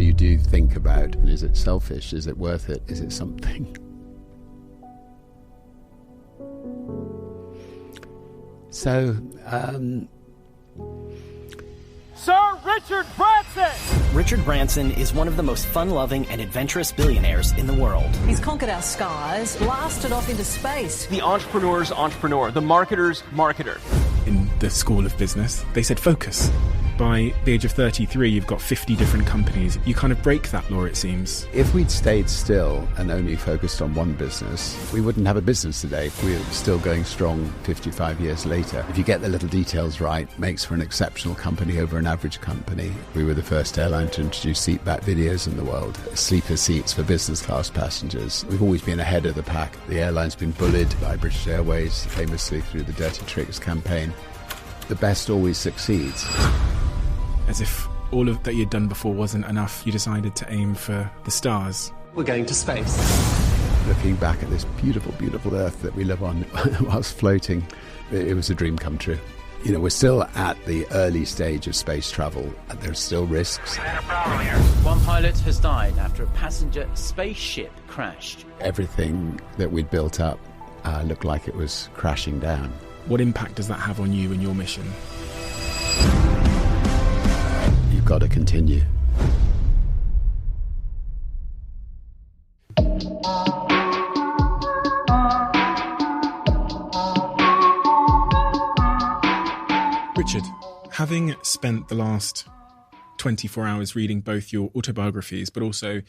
you do think about, is it selfish? Is it worth it? Is it something? So, Sir Richard Branson! Richard Branson is one of the most fun-loving and adventurous billionaires in the world. He's conquered our skies, blasted off into space. The entrepreneur's entrepreneur, the marketer's marketer. In the School of Business, they said focus. By the age of 33, you've got 50 different companies. You kind of break that law, it seems. if we'd stayed still and only focused on one business, we wouldn't have a business today. We're still going strong 55 years later. If you get the little details right, makes for an exceptional company over an average company. We were the first airline to introduce seatback videos in the world, sleeper seats for business class passengers. We've always been ahead of the pack. The airline's been bullied by British Airways, famously through the Dirty Tricks campaign. The best always succeeds. As if all of that you'd done before wasn't enough, you decided to aim for the stars. We're going to space. Looking back at this beautiful, beautiful Earth that we live on whilst floating, it was a dream come true. You know, we're still at the early stage of space travel, and there's still risks. One pilot has died after a passenger spaceship crashed. Everything that we'd built up looked like it was crashing down. What impact does that have on you and your mission? You've got to continue. Richard, having spent the last 24 hours reading both your autobiographies but also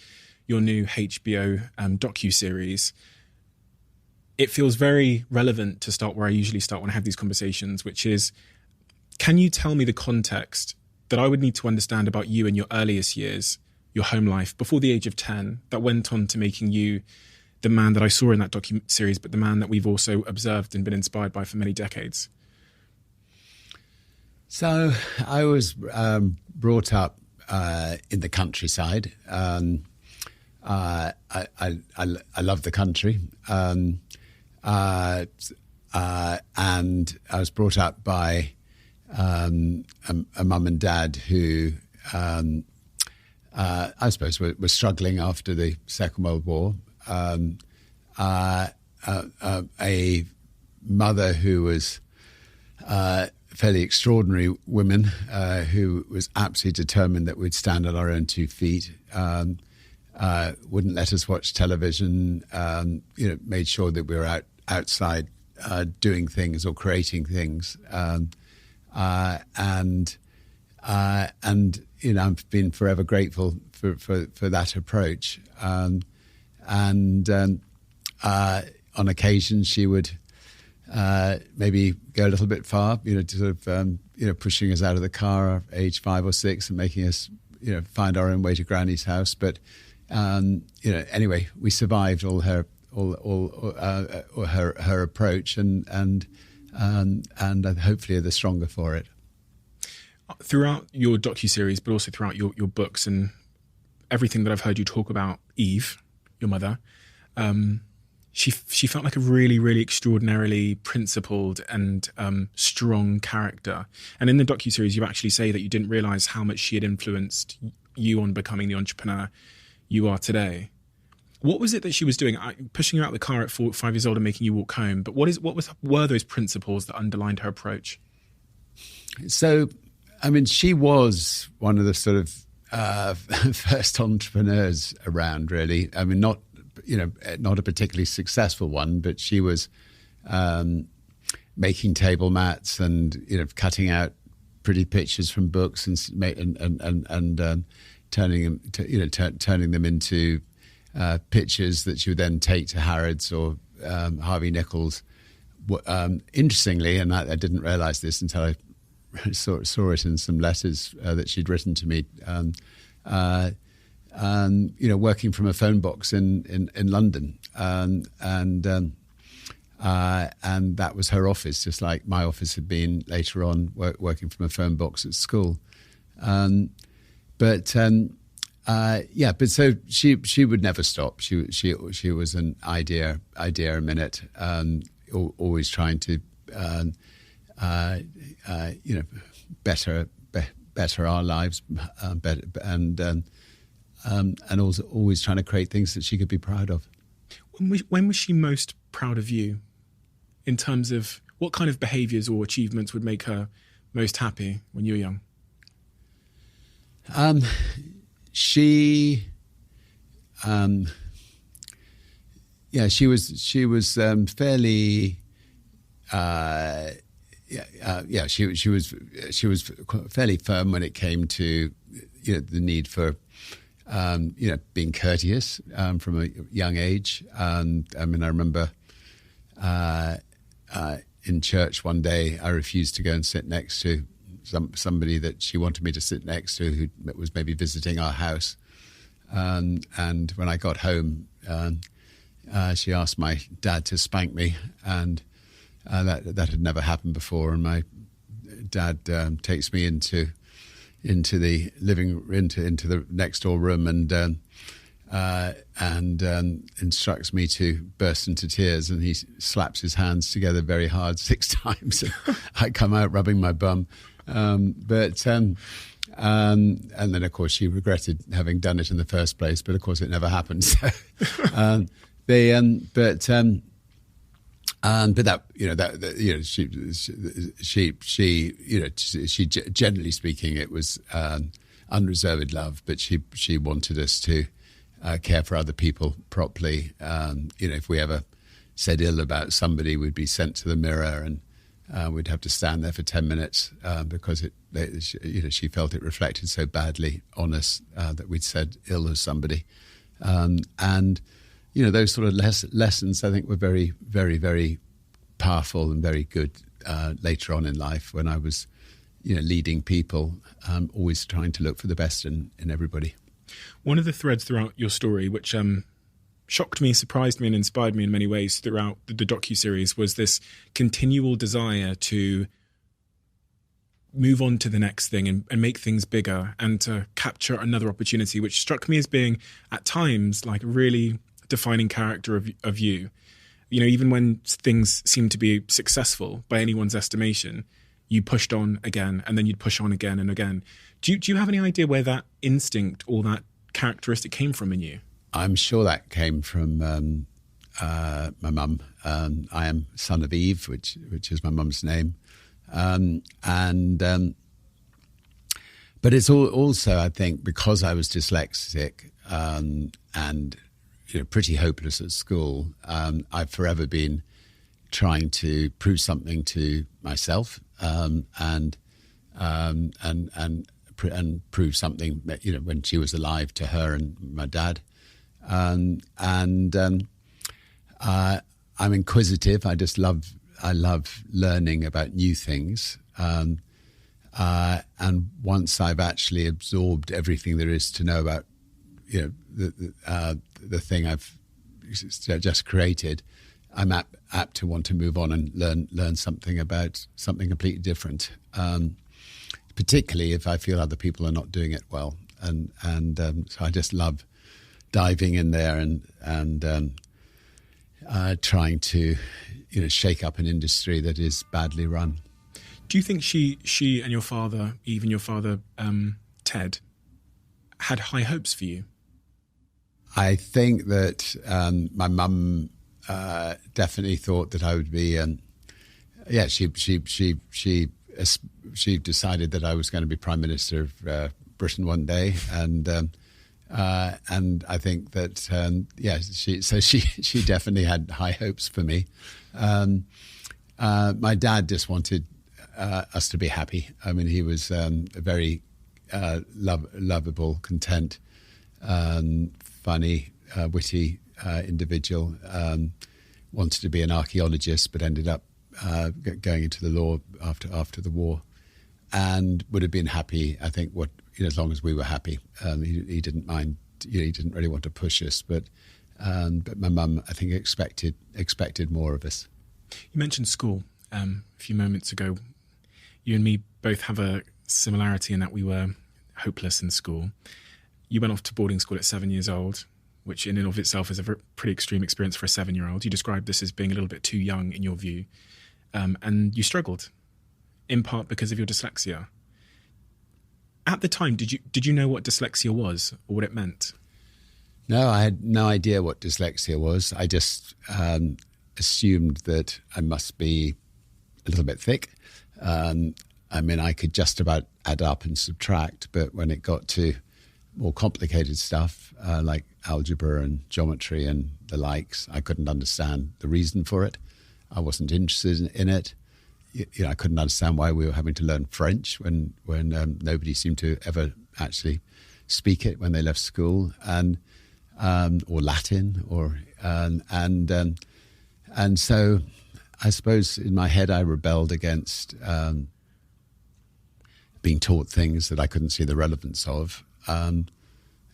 your new HBO docu-series, it feels very relevant to start where I usually start when I have these conversations, which is, can you tell me the context that I would need to understand about you in your earliest years, your home life, before the age of 10, that went on to making you the man that I saw in that docu-series, but the man that we've also observed and been inspired by for many decades? So I was brought up in the countryside. I love the country. And I was brought up by a mum and dad who, I suppose, were struggling after the Second World War. A mother who was fairly extraordinary woman who was absolutely determined that we'd stand on our own 2 feet. Wouldn't let us watch television. Made sure that we were outside doing things or creating things. And I've been forever grateful for that approach. On occasion, she would maybe go a little bit far, to sort of, pushing us out of the car at age 5 or 6 and making us, find our own way to Granny's house. But anyway, we survived all her approach, and hopefully are the stronger for it. Throughout your docuseries, but also throughout your books and everything that I've heard you talk about Eve, your mother, she felt like a really, really extraordinarily principled and strong character. And in the docuseries, you actually say that you didn't realise how much she had influenced you on becoming the entrepreneur you are today. What was it that she was doing? Pushing you out the car at 5 years old and making you walk home. But were those principles that underlined her approach? So, she was one of the sort of first entrepreneurs around, really. Not a particularly successful one, but she was making table mats and cutting out pretty pictures from books and turning them into pictures that she would then take to Harrods or Harvey Nichols. Interestingly, and I didn't realise this until I saw it in some letters that she'd written to me. Working from a phone box in London, and that was her office, just like my office had been later on, working from a phone box at school. But so she would never stop. She was an idea a minute, always trying to better our lives, better, and and also always trying to create things that she could be proud of. When was she most proud of you, in terms of what kind of behaviours or achievements would make her most happy when you were young? She was fairly. She was fairly firm when it came to the need for being courteous from a young age. I remember in church one day I refused to go and sit next to somebody that she wanted me to sit next to who was maybe visiting our house. And when I got home, she asked my dad to spank me, and that had never happened before. And my dad takes me into the into the next door room and instructs me to burst into tears, and he slaps his hands together very hard 6 times. And I come out rubbing my bum, and then of course she regretted having done it in the first place, but of course it never happened. So, she generally speaking, it was unreserved love, but she wanted us to care for other people properly. If we ever said ill about somebody, we'd be sent to the mirror, and we'd have to stand there for 10 minutes because she felt it reflected so badly on us that we'd said ill of somebody. And those sort of lessons, I think, were very, very, very powerful and very good later on in life when I was, leading people, always trying to look for the best in everybody. One of the threads throughout your story, which shocked me, surprised me, and inspired me in many ways throughout the docuseries, was this continual desire to move on to the next thing and make things bigger and to capture another opportunity, which struck me as being, at times, like a really defining character of you. Even when things seemed to be successful by anyone's estimation, you pushed on again, and then you'd push on again and again. Do you have any idea where that instinct or that characteristic came from in you? I'm sure that came from my mum. I am son of Eve, which is my mum's name. But it's also, I think, because I was dyslexic and pretty hopeless at school, I've forever been trying to prove something to myself and prove something, when she was alive, to her and my dad. I'm inquisitive. I love learning about new things. And once I've actually absorbed everything there is to know about, the thing I've just created, I'm apt to want to move on and learn something about something completely different. Particularly if I feel other people are not doing it well, and so I just love diving in there and trying to shake up an industry that is badly run. Do you think she and your father, even your father Ted, had high hopes for you? I think that my mum definitely thought that I would be. She decided that I was going to be Prime Minister of Britain one day, and I think that she definitely had high hopes for me. My dad just wanted us to be happy. I mean, he was a very lovable, content, funny, witty individual. Wanted to be an archaeologist, but ended up going into the law after the war, and would have been happy, I think, as long as we were happy. He didn't mind. He didn't really want to push us, but my mum, I think, expected more of us. You mentioned school a few moments ago. You and me both have a similarity in that we were hopeless in school. You went off to boarding school at 7 years old, which in and of itself is a pretty extreme experience for a 7-year-old. You described this as being a little bit too young in your view, and you struggled, in part because of your dyslexia. At the time, did you know what dyslexia was or what it meant? No, I had no idea what dyslexia was. I just assumed that I must be a little bit thick. I mean, I could just about add up and subtract, but when it got to more complicated stuff like algebra and geometry and the likes, I couldn't understand the reason for it. I wasn't interested in it. I couldn't understand why we were having to learn French when nobody seemed to ever actually speak it when they left school, and or Latin, and so I suppose in my head I rebelled against being taught things that I couldn't see the relevance of, and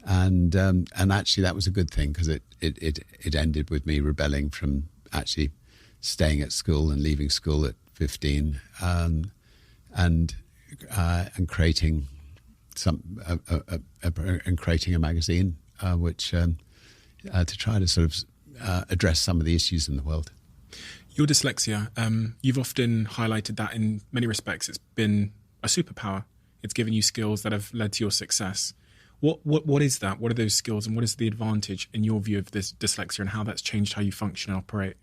actually that was a good thing, because it ended with me rebelling from actually staying at school and leaving school at 15, and creating creating a magazine which to try to sort of address some of the issues in the world. Your dyslexia, you've often highlighted that in many respects it's been a superpower. It's given you skills that have led to your success. What is that? What are those skills, and what is the advantage in your view of this dyslexia, and how that's changed how you function and operate?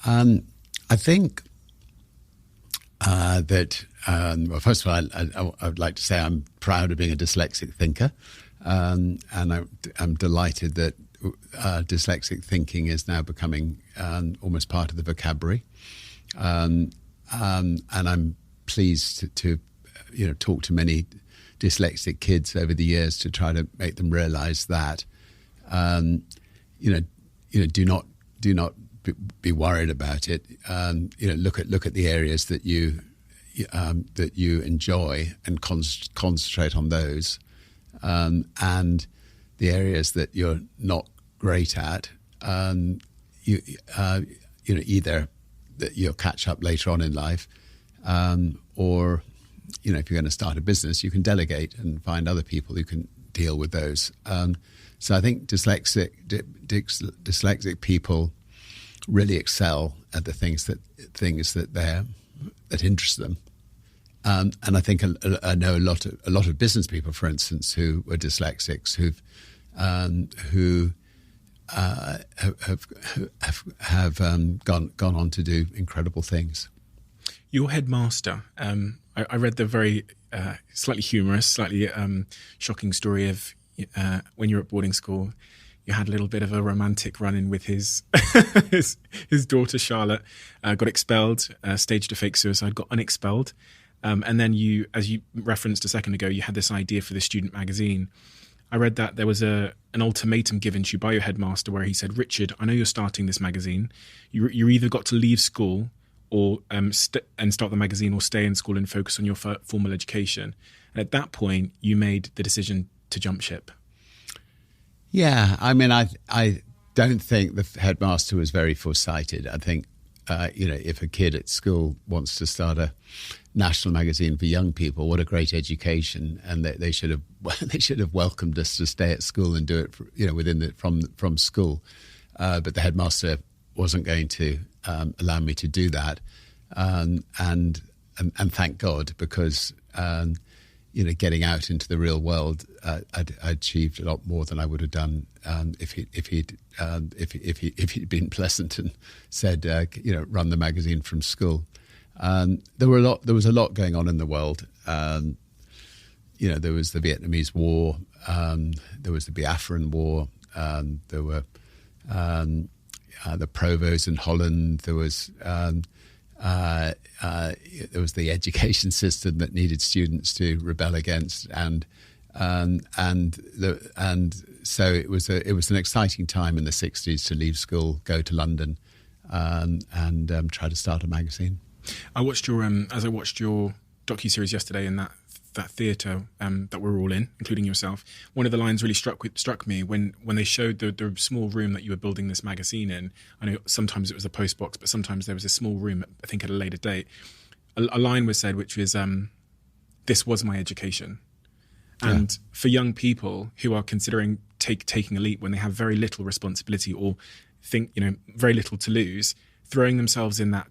I think that, well, first of all, I would like to say I'm proud of being a dyslexic thinker, and I'm delighted that dyslexic thinking is now becoming almost part of the vocabulary, and I'm pleased to talk to many dyslexic kids over the years to try to make them realise that do not be worried about it. Look at the areas that you enjoy and concentrate on those, and the areas that you're not great at, either that you'll catch up later on in life, or if you're going to start a business, you can delegate and find other people who can deal with those. So I think dyslexic people really excel at the things that interest them, and I think I know a lot of business people, for instance, who were dyslexics who have gone on to do incredible things. Your headmaster, I read the very slightly humorous, slightly shocking story of when you were at boarding school. You had a little bit of a romantic run-in with his his daughter Charlotte, got expelled, staged a fake suicide, got unexpelled, and then you, as you referenced a second ago, you had this idea for the student magazine. I read that there was an ultimatum given to you by your headmaster where he said, "Richard, I know you're starting this magazine. You either got to leave school or and start the magazine, or stay in school and focus on your formal education." And at that point, you made the decision to jump ship. Yeah, I mean, I don't think the headmaster was very foresighted. I think, if a kid at school wants to start a national magazine for young people, what a great education, and they should have welcomed us to stay at school and do it, from school. But the headmaster wasn't going to allow me to do that, and thank God, because getting out into the real world, I achieved a lot more than I would have done if he'd been pleasant and said, run the magazine from school. There was a lot going on in the world. There was the Vietnamese War, there was the Biafran War, there were the Provost in Holland, there was the education system that needed students to rebel against, and so it was an exciting time in the 60s to leave school, go to London, and try to start a magazine. I watched your as I watched your docuseries yesterday in that theatre that we're all in, including yourself. One of the lines really struck me when they showed the small room that you were building this magazine in. I know sometimes it was a post box, but sometimes there was a small room, I think at a later date. A line was said, which was, "This was my education." And for young people who are considering taking a leap when they have very little responsibility or think, very little to lose, throwing themselves in a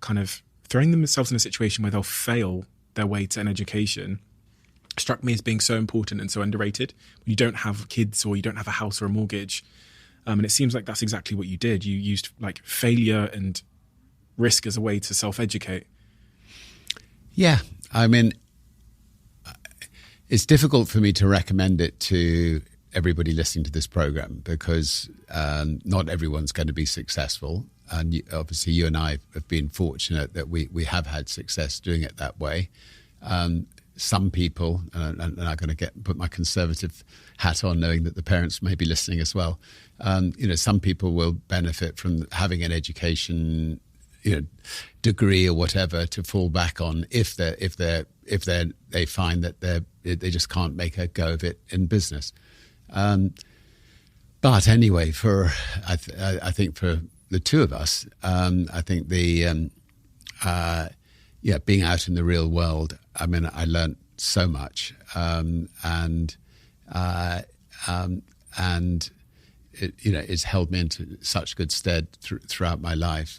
situation where they'll fail their way to an education struck me as being so important and so underrated. When you don't have kids or you don't have a house or a mortgage. And it seems like that's exactly what you did. You used like failure and risk as a way to self-educate. Yeah. I mean, it's difficult for me to recommend it to everybody listening to this program because not everyone's going to be successful. And obviously you and I have been fortunate that we have had success doing it that way. Some people, and I'm going to put my conservative hat on knowing that the parents may be listening as well. Some people will benefit from having an education, degree or whatever to fall back on if they find that they just can't make a go of it in business. But anyway, I think for the two of us, I think being out in the real world, I mean, I learned so much, and it's held me into such good stead throughout my life.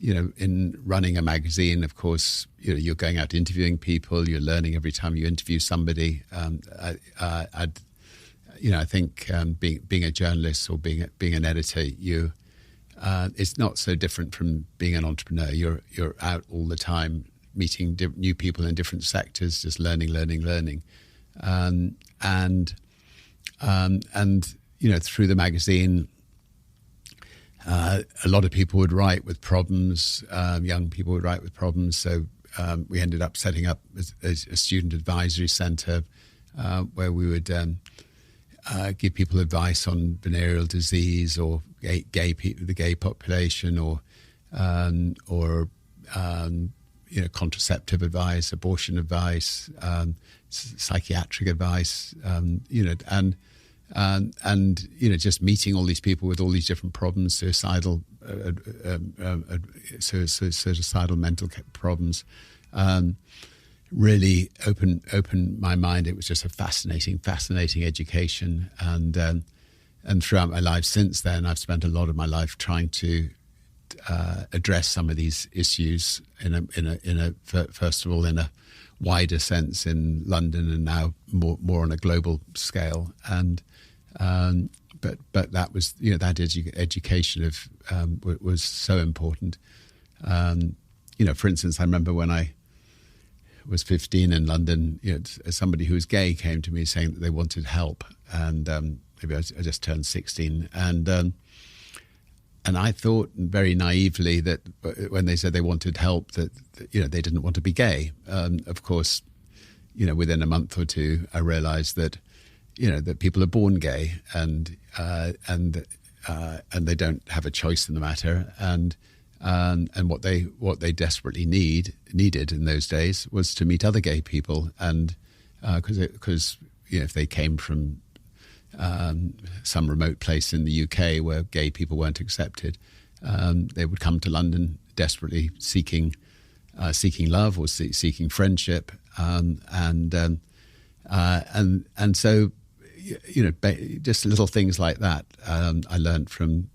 In running a magazine, of course, you're going out interviewing people, you're learning every time you interview somebody. I think being a journalist or being an editor, it's not so different from being an entrepreneur. You're out all the time, meeting new people in different sectors, just learning, through the magazine, a lot of people would write with problems. Young people would write with problems. So we ended up setting up a student advisory centre where we would give people advice on venereal disease or gay people, the gay population, or contraceptive advice, abortion advice, psychiatric advice, and just meeting all these people with all these different problems, suicidal mental problems, really opened my mind. It was just a fascinating education, and throughout my life since then, I've spent a lot of my life trying to address some of these issues first of all in a wider sense in London, and now more on a global scale. And but that was that education was so important. For instance, I remember when I was 15 in London, somebody who was gay came to me saying that they wanted help, and maybe I just turned 16, and I thought very naively that when they said they wanted help, that they didn't want to be gay. Of course, within a month or two, I realised that that people are born gay, and they don't have a choice in the matter, and what they desperately needed in those days was to meet other gay people, and because if they came from some remote place in the UK where gay people weren't accepted, they would come to London desperately seeking love or seeking friendship, and so just little things like that I learned from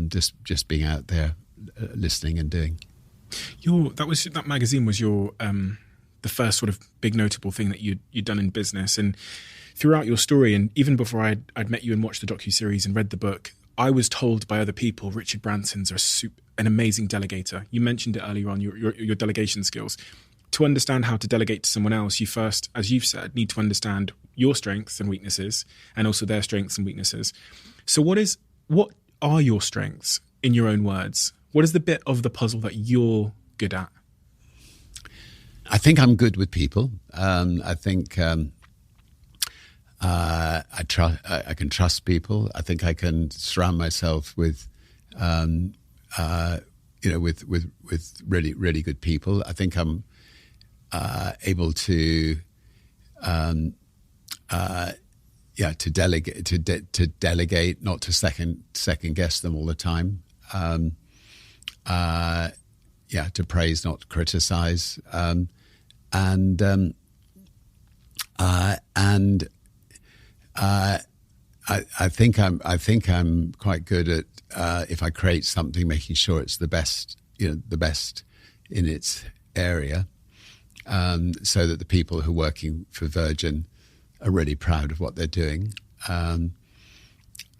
just being out there listening and doing. That magazine was your the first sort of big notable thing that you'd done in business, and throughout your story, and even before I'd met you and watched the docuseries and read the book, I was told by other people Richard Branson's an amazing delegator. You mentioned it earlier on, your delegation skills. To understand how to delegate to someone else, you first, as you've said, need to understand your strengths and weaknesses, and also their strengths and weaknesses. So what are your strengths, in your own words? What is the bit of the puzzle that you're good at? I think I'm good with people. I think I can trust people. I think I can surround myself with, with really, really good people. I think I'm able to, to delegate, not to second guess them all the time. To praise, not to criticize, I think I'm quite good at if I create something, making sure it's the best in its area. so that the people who are working for Virgin are really proud of what they're doing.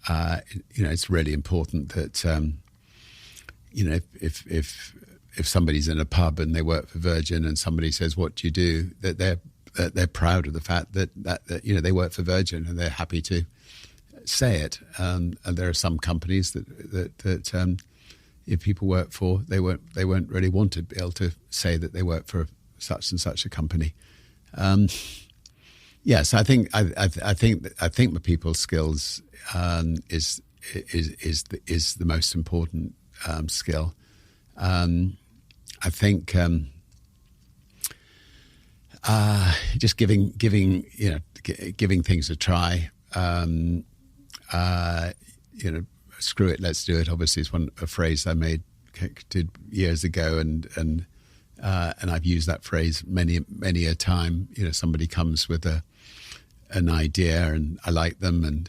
It's really important that if somebody's in a pub and they work for Virgin and somebody says, "What do you do?" that they're proud of the fact that they work for Virgin and they're happy to say it. And there are some companies that if people work for, they won't really want to be able to say that they work for such and such a company. Yes, I think the people skills is the most important skill. I think just giving things a try. Screw it, let's do it. Obviously, is a phrase I did years ago, and I've used that phrase many a time. Somebody comes with an idea, and I like them,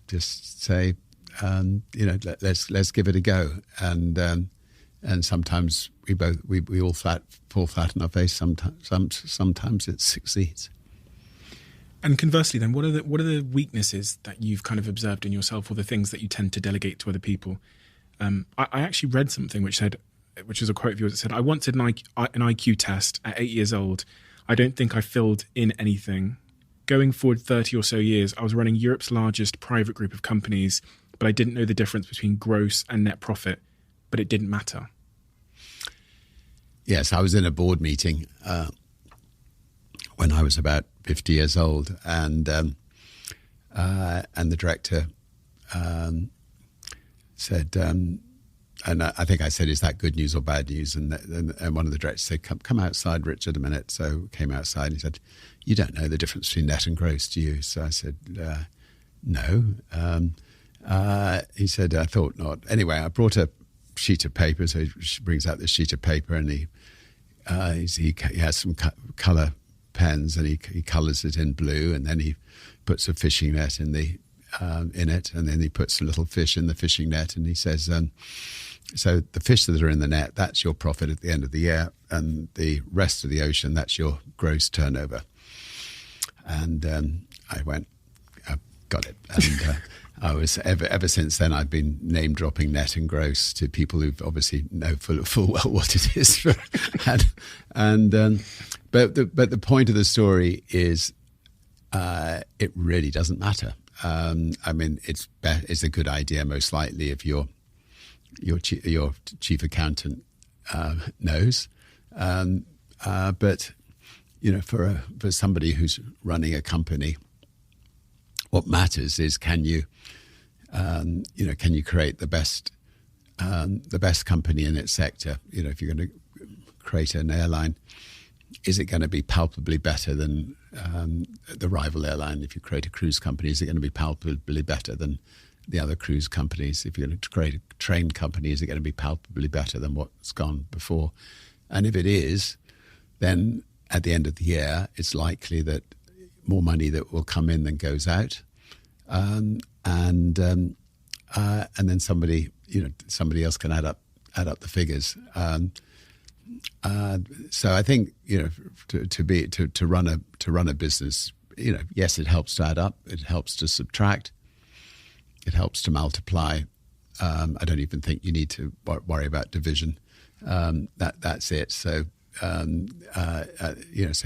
just say, let's give it a go, and sometimes we all fall flat on our face. Sometimes it succeeds. And conversely, then, what are the weaknesses that you've kind of observed in yourself, or the things that you tend to delegate to other people? I actually read something which was a quote of yours that said, "I once did an IQ test at 8 years old. I don't think I filled in anything. Going forward 30 or so years, I was running Europe's largest private group of companies, but I didn't know the difference between gross and net profit, but it didn't matter." Yes, I was in a board meeting when I was about 50 years old, and the director said, and I think I said, "Is that good news or bad news?" And one of the directors said, "Come outside, Richard, a minute." So came outside, and he said, "You don't know the difference between net and gross, do you?" So I said, "No." He said, "I thought not." Anyway, I brought a sheet of paper, so he brings out this sheet of paper, and he has some colour pens, and he colours it in blue, and then he puts a fishing net in it, and then he puts a little fish in the fishing net, and he says, "So the fish that are in the net, that's your profit at the end of the year, and the rest of the ocean, that's your gross turnover." And I went, "Got it." And I was ever since then, I've been name dropping net and gross to people who obviously know full well what it is. But the point of the story is, it really doesn't matter. I mean, it's a good idea most likely if your chief accountant knows, but for somebody who's running a company, what matters is can you create the best company in its sector? If you're going to create an airline, is it going to be palpably better than the rival airline? If you create a cruise company, is it going to be palpably better than the other cruise companies? If you're going to create a train company, is it going to be palpably better than what's gone before? And if it is, then at the end of the year, it's likely that more money that will come in than goes out, and then somebody else can add up the figures. So I think to run a business, yes, it helps to add up, it helps to subtract, it helps to multiply. I don't even think you need to worry about division. That's it. So so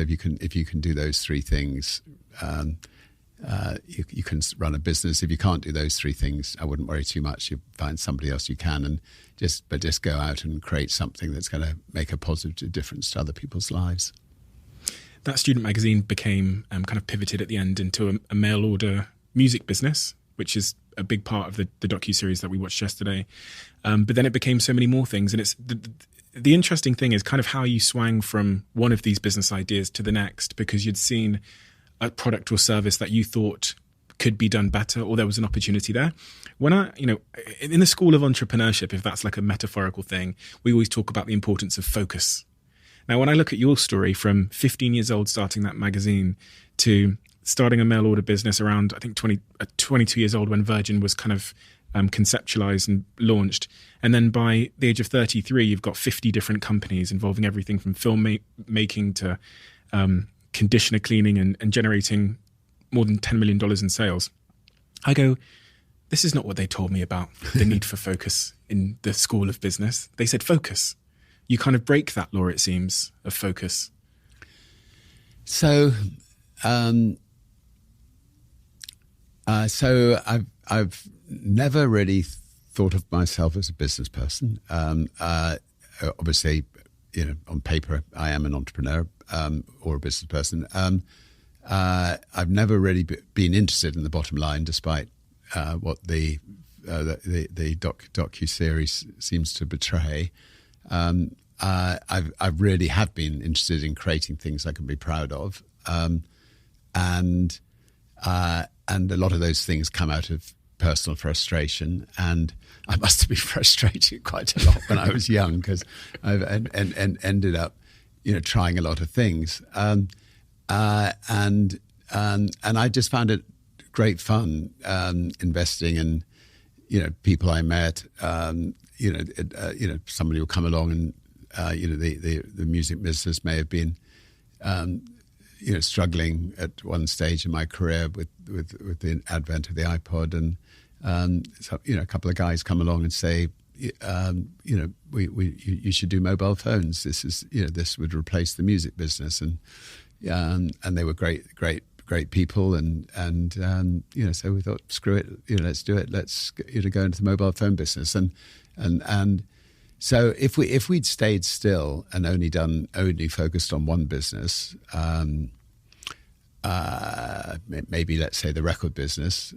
if you can do those three things, you can run a business. If you can't do those three things, I wouldn't worry too much. You find somebody else you can, and just go out and create something that's going to make a positive difference to other people's lives. That student magazine became kind of pivoted at the end into a mail order music business, which is a big part of the docuseries that we watched yesterday. But then it became so many more things, and it's the interesting thing is kind of how you swang from one of these business ideas to the next, because you'd seen a product or service that you thought could be done better, or there was an opportunity there. When in the school of entrepreneurship, if that's like a metaphorical thing, we always talk about the importance of focus. Now, when I look at your story from 15 years old, starting that magazine, to starting a mail order business around, I think 22 years old when Virgin was kind of conceptualized and launched. And then by the age of 33, you've got 50 different companies involving everything from film making to conditioner cleaning and generating more than $10 million in sales. I go, this is not what they told me about the need for focus in the school of business. They said focus. You kind of break that law, it seems, of focus. So, I've never really thought of myself as a business person. Obviously, on paper, I am an entrepreneur or a business person. I've never really been interested in the bottom line, despite what the docu-series seems to betray. I really have been interested in creating things I can be proud of, and a lot of those things come out of personal frustration, and I must have been frustrated quite a lot when I was young, because I've ended up, trying a lot of things, and I just found it great fun investing in, people I met. Somebody will come along and the music business may have been struggling at one stage in my career with the advent of the iPod, and so, a couple of guys come along and say, you should do mobile phones. This is, this would replace the music business, and they were great people, and so we thought, screw it, let's do it. Let's go into the mobile phone business, and so if we'd stayed still and only focused on one business, maybe let's say the record business,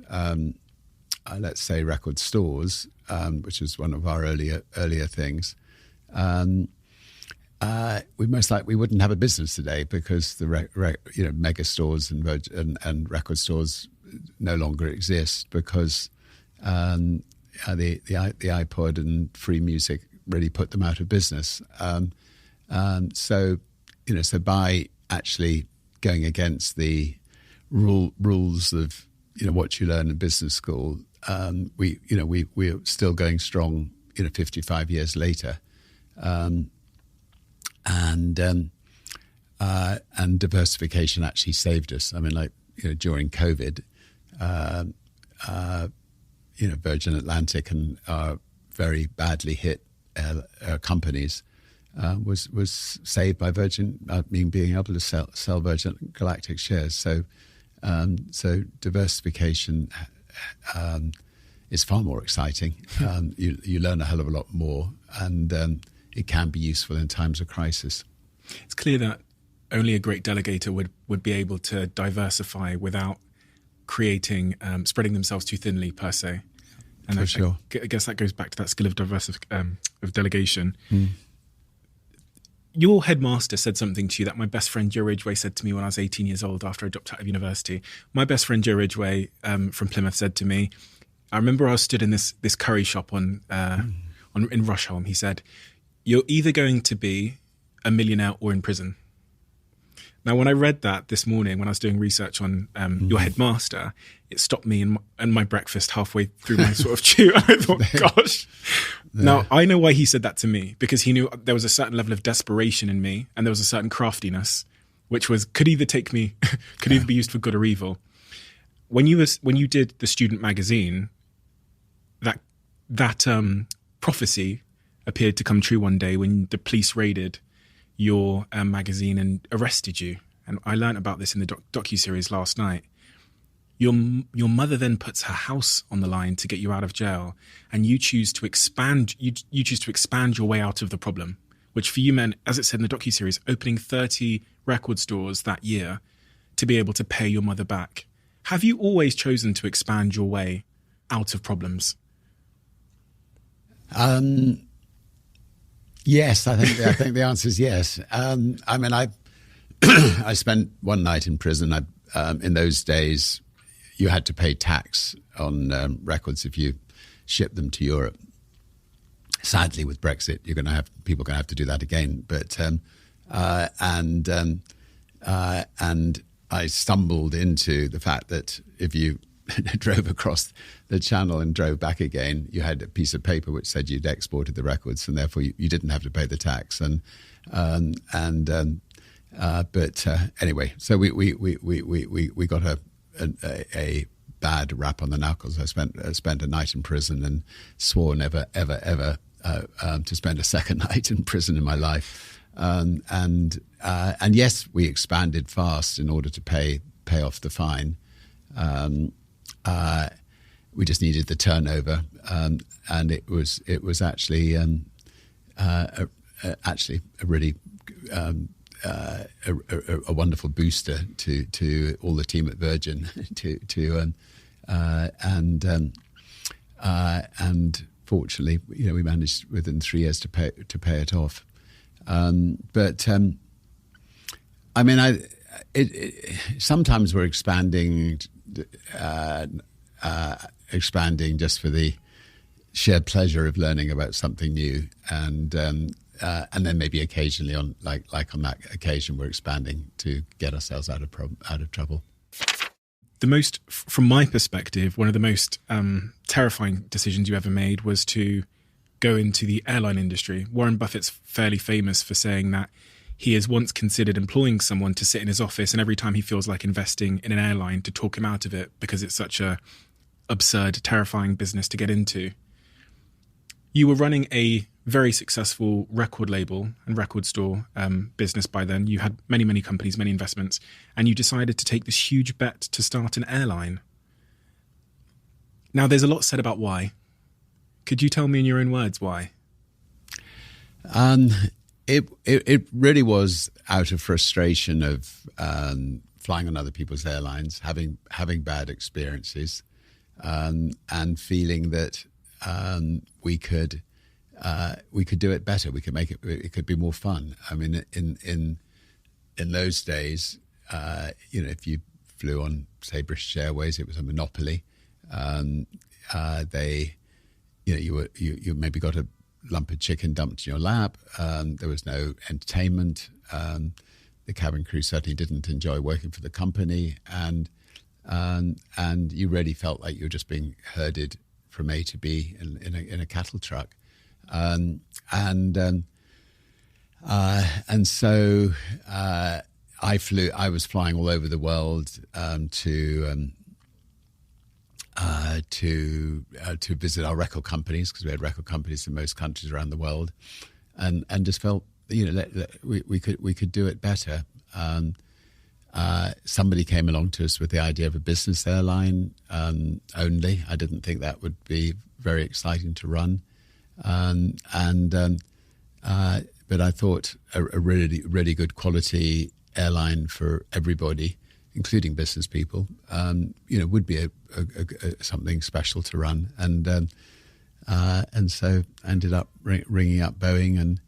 let's say record stores, which was one of our earlier things, we wouldn't have a business today, because the mega stores and record stores no longer exist, because the iPod and free music really put them out of business. So by actually going against the rules of what you learn in business school, we're still going strong 55 years later, and diversification actually saved us. I mean, during COVID, Virgin Atlantic and very badly hit companies was saved by Virgin being able to sell Virgin Galactic shares. So diversification is far more exciting. You learn a hell of a lot more, and it can be useful in times of crisis. It's clear that only a great delegator would be able to diversify without spreading themselves too thinly, per se. And For sure. I guess that goes back to that skill of of delegation. Your headmaster said something to you that my best friend Joe Ridgway said to me when I was 18 years old, after I dropped out of university. My best friend Joe Ridgway from Plymouth said to me, I remember I was stood in this curry shop in Rusholme. He said, "You're either going to be a millionaire or in prison." Now, when I read that this morning, when I was doing research on your headmaster, it stopped me and my breakfast halfway through my sort of chew. I thought, gosh. Now, I know why he said that to me, because he knew there was a certain level of desperation in me, and there was a certain craftiness, which could either be used for good or evil. When you did the student magazine, that prophecy appeared to come true one day when the police raided your magazine and arrested you. And I learned about this in the docu-series last night. Your mother then puts her house on the line to get you out of jail, and you choose to expand. You choose to expand your way out of the problem, which for you meant, as it said in the docu-series, opening 30 record stores that year to be able to pay your mother back. Have you always chosen to expand your way out of problems? Yes, I think the answer is yes. I mean, I spent one night in prison. In those days, you had to pay tax on records if you shipped them to Europe. Sadly, with Brexit, people are going to have to do that again. But and I stumbled into the fact that if you drove across the channel and drove back again, you had a piece of paper which said you'd exported the records, and therefore you didn't have to pay the tax. But anyway, so we got a bad rap on the knuckles. I spent a night in prison and swore never ever to spend a second night in prison in my life. And yes, we expanded fast in order to pay off the fine. We just needed the turnover, and it was actually a really a wonderful booster to all the team at Virgin and fortunately, we managed within 3 years to pay it off. Sometimes we're expanding just for the sheer pleasure of learning about something new, and then maybe occasionally on that occasion we're expanding to get ourselves out of trouble. From my perspective, one of the most terrifying decisions you ever made was to go into the airline industry. Warren Buffett's fairly famous for saying that he has once considered employing someone to sit in his office, and every time he feels like investing in an airline, to talk him out of it because it's such a absurd, terrifying business to get into. You were running a very successful record label and record store business by then. You had many, many companies, many investments, and you decided to take this huge bet to start an airline. Now, there's a lot said about why. Could you tell me in your own words why? It really was out of frustration of flying on other people's airlines, having bad experiences, and feeling that we could do it better. We could make it. It could be more fun. I mean, in those days, if you flew on, say, British Airways, it was a monopoly. You maybe got a lump of chicken dumped in your lap. There was no entertainment. The cabin crew certainly didn't enjoy working for the company, and you really felt like you were just being herded from A to B in a cattle truck. And so I was flying all over the world to visit our record companies, because we had record companies in most countries around the world, and just felt we could do it better. Somebody came along to us with the idea of a business airline only. I didn't think that would be very exciting to run. But I thought a really, really good quality airline for everybody, including business people, would be something special to run. And so I ended up ringing up Boeing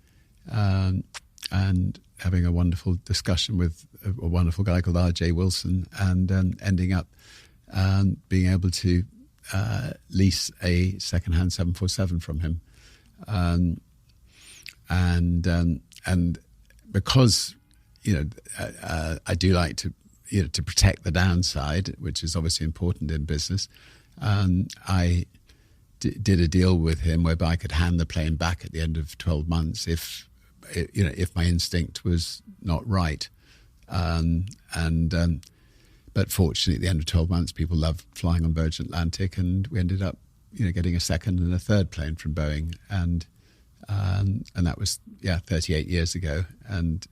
and having a wonderful discussion with a wonderful guy called R.J. Wilson, and ending up being able to lease a second-hand 747 from him. And because I do like to protect the downside, which is obviously important in business, I did a deal with him whereby I could hand the plane back at the end of 12 months if my instinct was not right. But fortunately, at the end of 12 months, people loved flying on Virgin Atlantic, and we ended up getting a second and a third plane from Boeing, and that was 38 years ago, and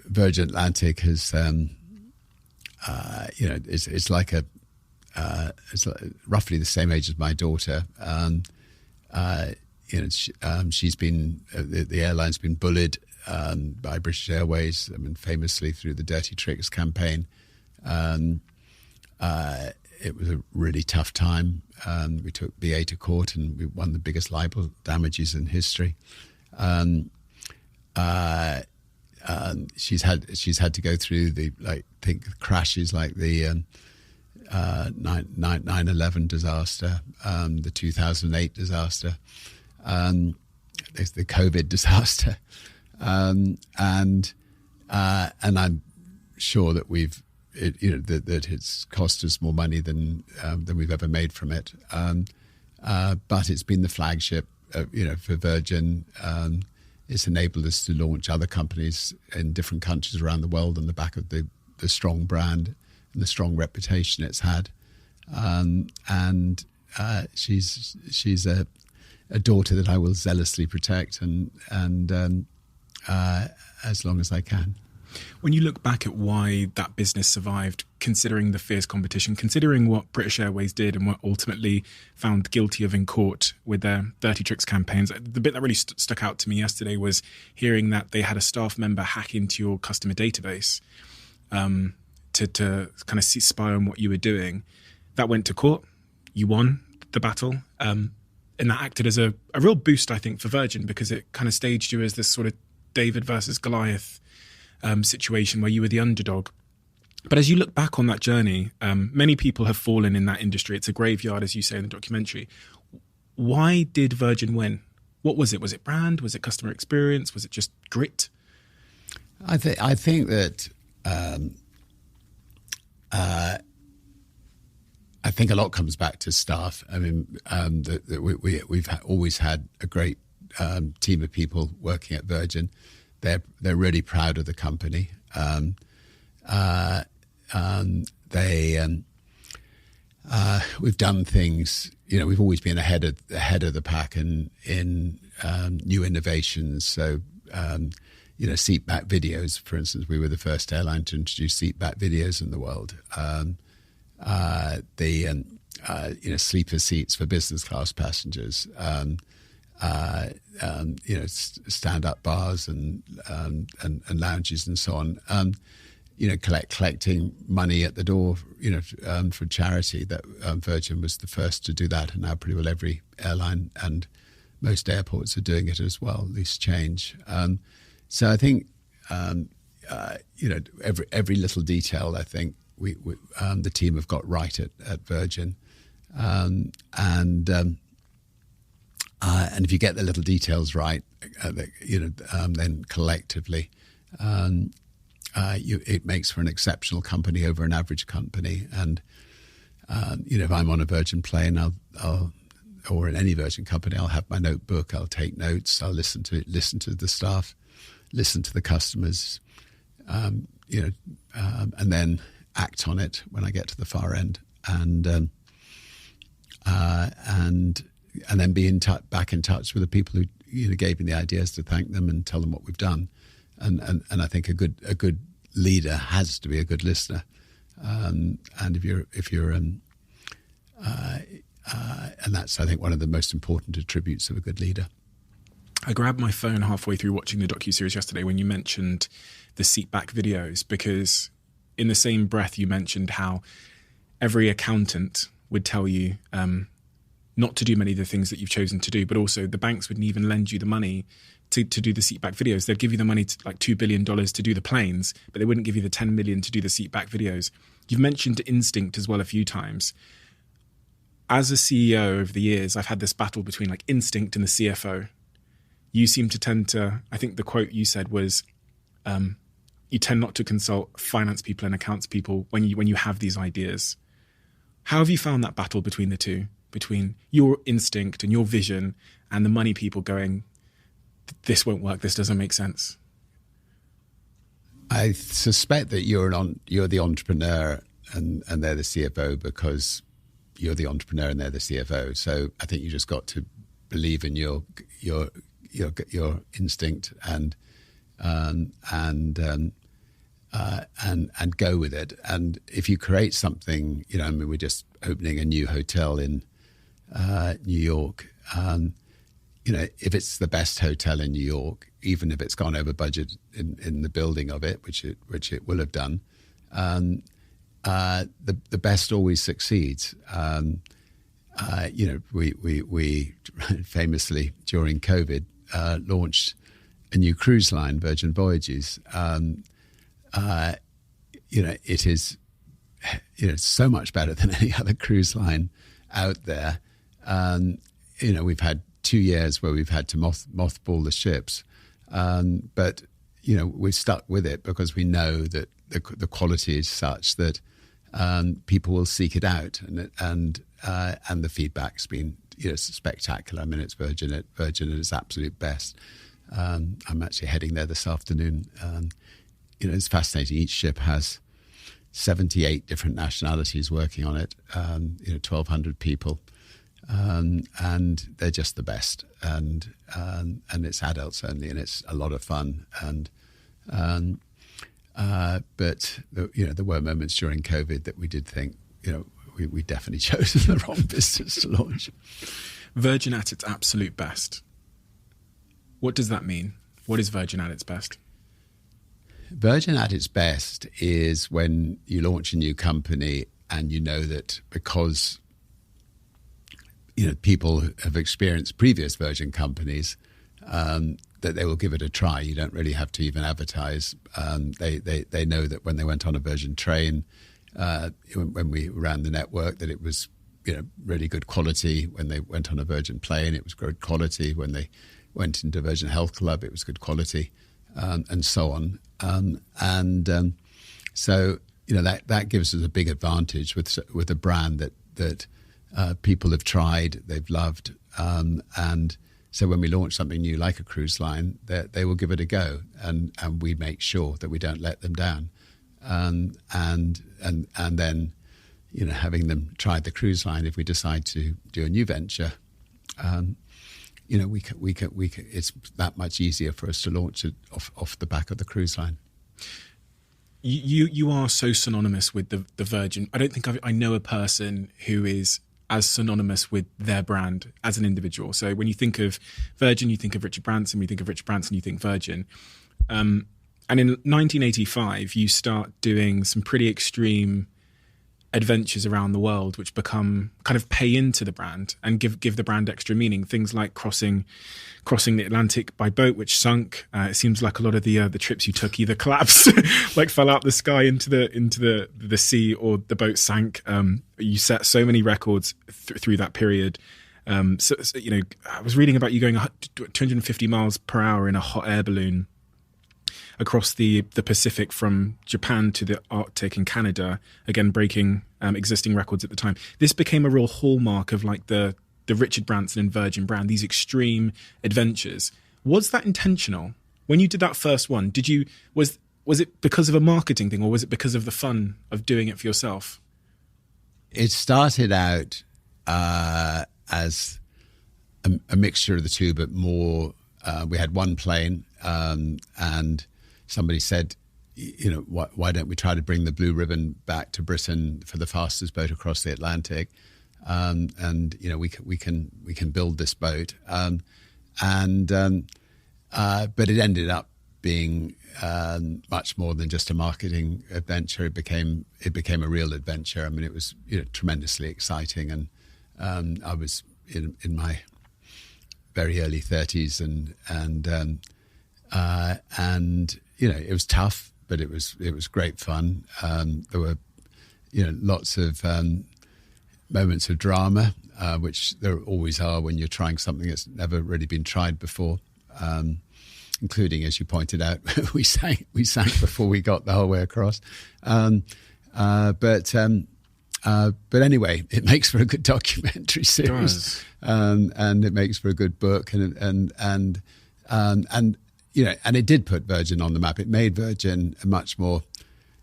Virgin Atlantic has it's like it's roughly the same age as my daughter. She's been the airline's been bullied by British Airways. I mean, famously through the Dirty Tricks campaign. It was a really tough time. We took BA to court, and we won the biggest libel damages in history. She's had to go through the crashes like the 9/11 disaster, the 2008 disaster, the COVID disaster, and I'm sure that we've that it's cost us more money than we've ever made from it. But it's been the flagship, for Virgin. It's enabled us to launch other companies in different countries around the world on the back of the strong brand and the strong reputation it's had. She's a daughter that I will zealously protect and as long as I can. When you look back at why that business survived, considering the fierce competition, considering what British Airways did and what ultimately found guilty of in court with their Dirty Tricks campaigns, the bit that really stuck out to me yesterday was hearing that they had a staff member hack into your customer database to kind of spy on what you were doing. That went to court. You won the battle. And that acted as a real boost, I think, for Virgin, because it kind of staged you as this sort of David versus Goliath situation where you were the underdog. But as you look back on that journey, many people have fallen in that industry. It's a graveyard, as you say in the documentary. Why did Virgin win? What was it? Was it brand? Was it customer experience? Was it just grit? I think that I think a lot comes back to staff. I mean, we've always had a great team of people working at Virgin. They're really proud of the company. We've done things. We've always been ahead of the pack in new innovations. So, seat back videos, for instance, we were the first airline to introduce seat back videos in the world. Sleeper seats for business class passengers. Stand-up bars and lounges and so on. Collecting money at the door, for charity. That Virgin was the first to do that, and now pretty well every airline and most airports are doing it as well. Loose change. So I think every little detail. I think we the team have got right at Virgin, and if you get the little details right, then collectively, it makes for an exceptional company over an average company. And if I'm on a Virgin plane, or in any Virgin company, I'll have my notebook. I'll take notes. I'll listen to the staff, listen to the customers, and then act on it when I get to the far end, and then be back in touch with the people who gave me the ideas, to thank them and tell them what we've done. And I think a good leader has to be a good listener. And that's, I think, one of the most important attributes of a good leader. I grabbed my phone halfway through watching the docuseries yesterday when you mentioned the seat back videos, because in the same breath you mentioned how every accountant would tell you not to do many of the things that you've chosen to do, but also the banks wouldn't even lend you the money to do the seat back videos. They'd give you the money, like $2 billion to do the planes, but they wouldn't give you the 10 million to do the seat back videos. You've mentioned instinct as well a few times. As a CEO over the years, I've had this battle between like instinct and the CFO. You seem to tend to, I think the quote you said was, you tend not to consult finance people and accounts people when you have these ideas. How have you found that battle between the two, between your instinct and your vision and the money people going, this won't work, this doesn't make sense? I suspect that you're the entrepreneur and they're the CFO because you're the entrepreneur and they're the CFO. So I think you just got to believe in your instinct and go with it. And if you create something, we're just opening a new hotel in New York. If it's the best hotel in New York, even if it's gone over budget in the building of it, which it will have done, the best always succeeds. We famously during COVID launched a new cruise line, Virgin Voyages. It is so much better than any other cruise line out there. We've had 2 years where we've had to mothball the ships, but we've stuck with it because we know that the quality is such that people will seek it out, and the feedback's been spectacular. I mean, it's Virgin at its absolute best. I'm actually heading there this afternoon. It's fascinating. Each ship has 78 different nationalities working on it. 1,200 people, and they're just the best. And it's adults only, and it's a lot of fun. But there were moments during COVID that we did think, we definitely chose the wrong business to launch. Virgin at its absolute best. What does that mean? What is Virgin at its best? Virgin at its best is when you launch a new company and you know that because people have experienced previous Virgin companies, that they will give it a try. You don't really have to even advertise. They know that when they went on a Virgin train, when we ran the network, that it was really good quality. When they went on a Virgin plane, it was good quality. When they went into Virgin Health Club, it was good quality, and so on. So that gives us a big advantage with a brand that people have tried, they've loved, and so when we launch something new like a cruise line, they will give it a go, and we make sure that we don't let them down, and then having them try the cruise line, if we decide to do a new venture, we can, it's that much easier for us to launch it off the back of the cruise line. You are so synonymous with the Virgin. I don't think I know a person who is as synonymous with their brand as an individual. So when you think of Virgin, you think of Richard Branson. When you think of Richard Branson, you think Virgin. And in 1985, you start doing some pretty extreme adventures around the world, which become kind of pay into the brand and give the brand extra meaning. Things like crossing the Atlantic by boat, which sunk. It seems like a lot of the trips you took either collapsed, like fell out the sky into the sea, or the boat sank. You set so many records through that period. So I was reading about you going 250 miles per hour in a hot air balloon across the Pacific from Japan to the Arctic and Canada, again breaking existing records at the time. This became a real hallmark of like the Richard Branson and Virgin brand, these extreme adventures. Was that intentional? When you did that first one, was it because of a marketing thing, or was it because of the fun of doing it for yourself? It started out as a mixture of the two, but more, we had one plane, and somebody said, why don't we try to bring the Blue Ribbon back to Britain for the fastest boat across the Atlantic? We can build this boat. But it ended up being much more than just a marketing adventure. It became a real adventure. I mean, it was tremendously exciting, and I was in my very early 30s, and it was tough, but it was great fun. There were lots of moments of drama, which there always are when you're trying something that's never really been tried before, including, as you pointed out, we sank before we got the whole way across. But anyway, it makes for a good documentary series, and it makes for a good book, and it did put Virgin on the map. It made Virgin a much more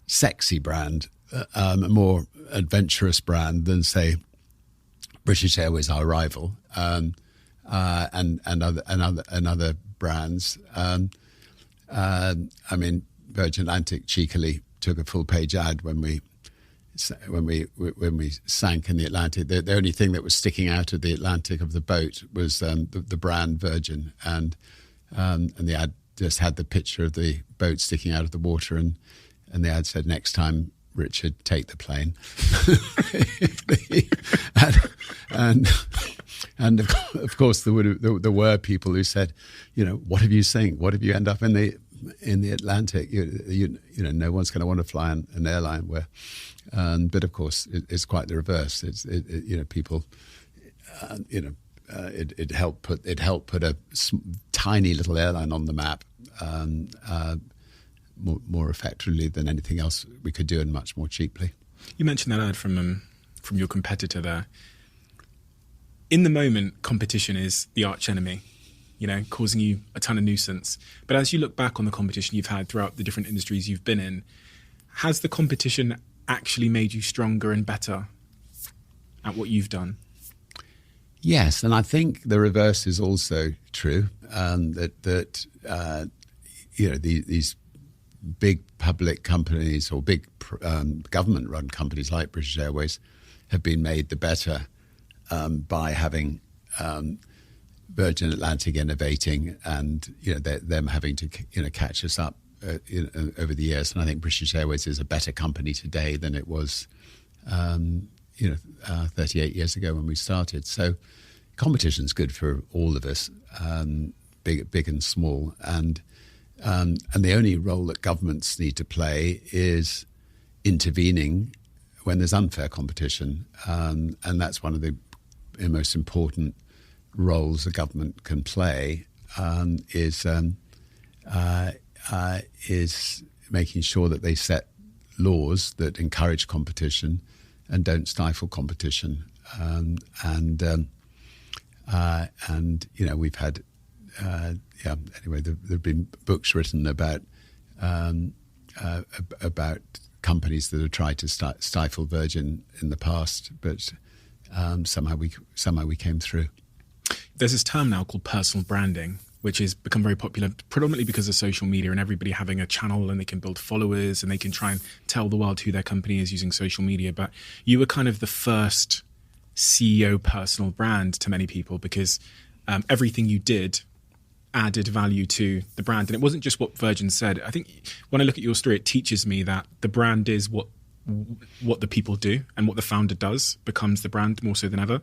sexy brand, a more adventurous brand than, say, British Airways, our rival, and other brands. I mean, Virgin Atlantic cheekily took a full page ad when we sank in the Atlantic. The only thing that was sticking out of the Atlantic of the boat was the brand Virgin, and the ad just had the picture of the boat sticking out of the water, and the ad said, "Next time, Richard, take the plane." and of course there were people who said, "What have you seen? What if you end up in the Atlantic? No one's going to want to fly on an airline where." But of course, it's quite the reverse. People, it helped put a tiny little airline on the map more effectively than anything else we could do, and much more cheaply. You mentioned that ad from your competitor there. In the moment, competition is the arch enemy, causing you a ton of nuisance. But as you look back on the competition you've had throughout the different industries you've been in, has the competition actually made you stronger and better at what you've done? Yes, and I think the reverse is also true. These big public companies or big government-run companies like British Airways have been made the better by having Virgin Atlantic innovating, and them having to catch us up over the years. And I think British Airways is a better company today than it was 38 years ago when we started. So competition's good for all of us, big and small, and the only role that governments need to play is intervening when there's unfair competition, and that's one of the most important roles a government can play, is making sure that they set laws that encourage competition and don't stifle competition. We've had anyway, there've been books written about companies that have tried to stifle Virgin in the past, but somehow we came through. There's this term now called personal branding, which has become very popular predominantly because of social media and everybody having a channel, and they can build followers and they can try and tell the world who their company is using social media. But you were kind of the first CEO personal brand to many people, because everything you did added value to the brand. And it wasn't just what Virgin said. I think when I look at your story, it teaches me that the brand is what the people do, and what the founder does becomes the brand more so than ever.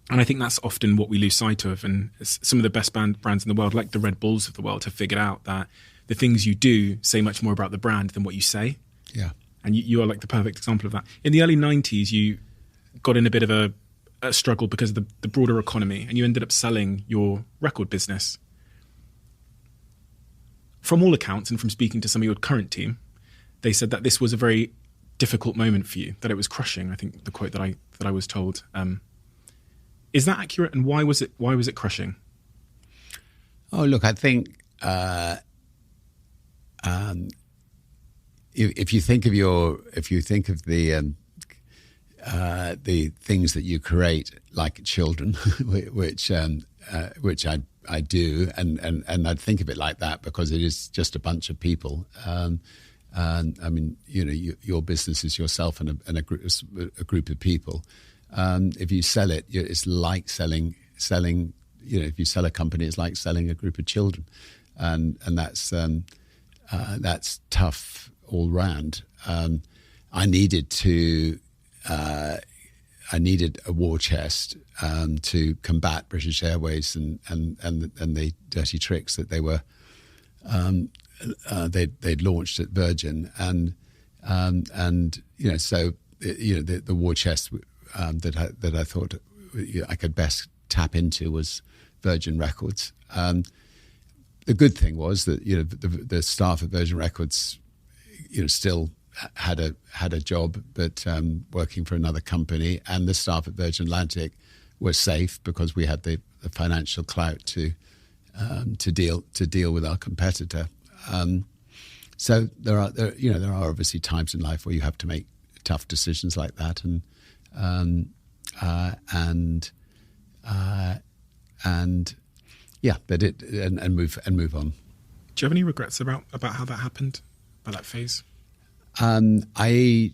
And I think that's often what we lose sight of. And some of the best brands in the world, like the Red Bulls of the world, have figured out that the things you do say much more about the brand than what you say. Yeah. And you are like the perfect example of that. In the early 90s, you got in a bit of a struggle because of the broader economy, and you ended up selling your record business. From all accounts, and from speaking to some of your current team, they said that this was a very difficult moment for you, that it was crushing. I think the quote that I was told. Is that accurate? And why was it crushing? Oh, look, I think if you think of the things that you create, like children, which I do, and I'd think of it like that because it is just a bunch of people. I mean, your business is yourself and a group of people. If you sell it, it's like selling. If you sell a company, it's like selling a group of children, and that's tough all round. I needed a war chest to combat British Airways and the dirty tricks that they'd launched at Virgin, and so the war chest that I thought I could best tap into was Virgin Records. The good thing was that the staff at Virgin Records still had a job, but working for another company, and the staff at Virgin Atlantic were safe because we had the financial clout to deal with our competitor. So there are obviously times in life where you have to make tough decisions like that, and move on. Do you have any regrets about how that happened, about that phase? I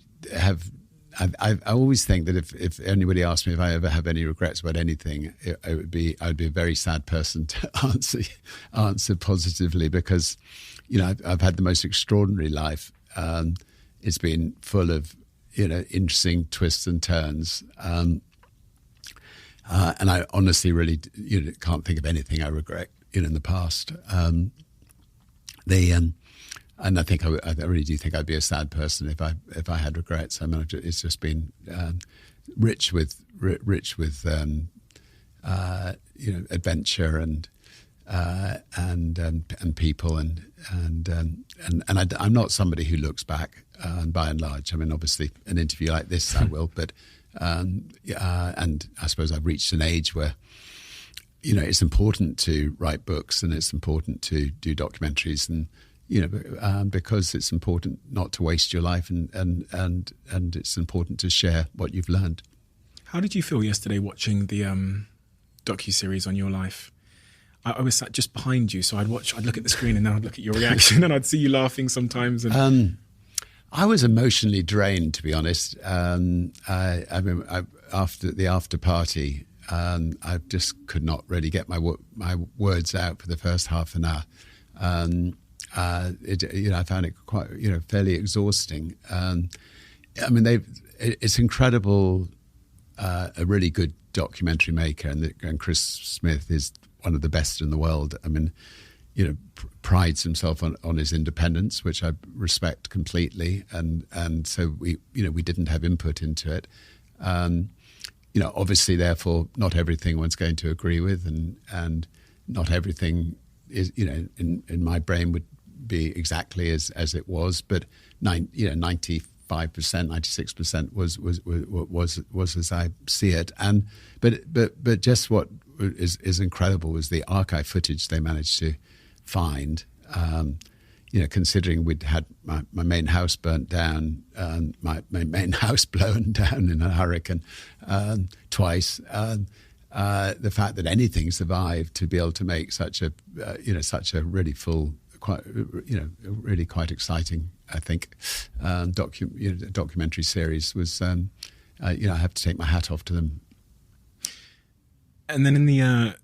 always think that if anybody asked me if I ever have any regrets about anything, I'd be a very sad person to answer positively, because I've had the most extraordinary life. It's been full of interesting twists and turns, and I honestly really can't think of anything I regret in the past. And I think I really do think I'd be a sad person if I had regrets. I mean, it's just been rich with adventure and and people, and I'm not somebody who looks back, by and large. I mean, obviously, an interview like this I will, but and I suppose I've reached an age where, you know, it's important to write books and it's important to do documentaries, and you know, because it's important not to waste your life, and it's important to share what you've learned. How did you feel yesterday watching the docuseries on your life? I was sat just behind you, so I'd look at the screen and then I'd look at your reaction and I'd see you laughing sometimes. And I was emotionally drained, to be honest. I mean, after the after party, I just could not really get my words out for the first half an hour. I found it quite, fairly exhausting. I mean, it's incredible. A really good documentary maker, and Chris Smith is one of the best in the world. I mean, prides himself on his independence, which I respect completely, and so we didn't have input into it. Obviously, therefore, not everything one's going to agree with, and not everything is, in my brain would be exactly as it was, but 95%, 96% was as I see it, but just what is incredible was the archive footage they managed to find. Considering we'd had my main house burnt down, my main house blown down in a hurricane twice. The fact that anything survived to be able to make such a really full, really quite exciting, I think, documentary series was, I have to take my hat off to them. And then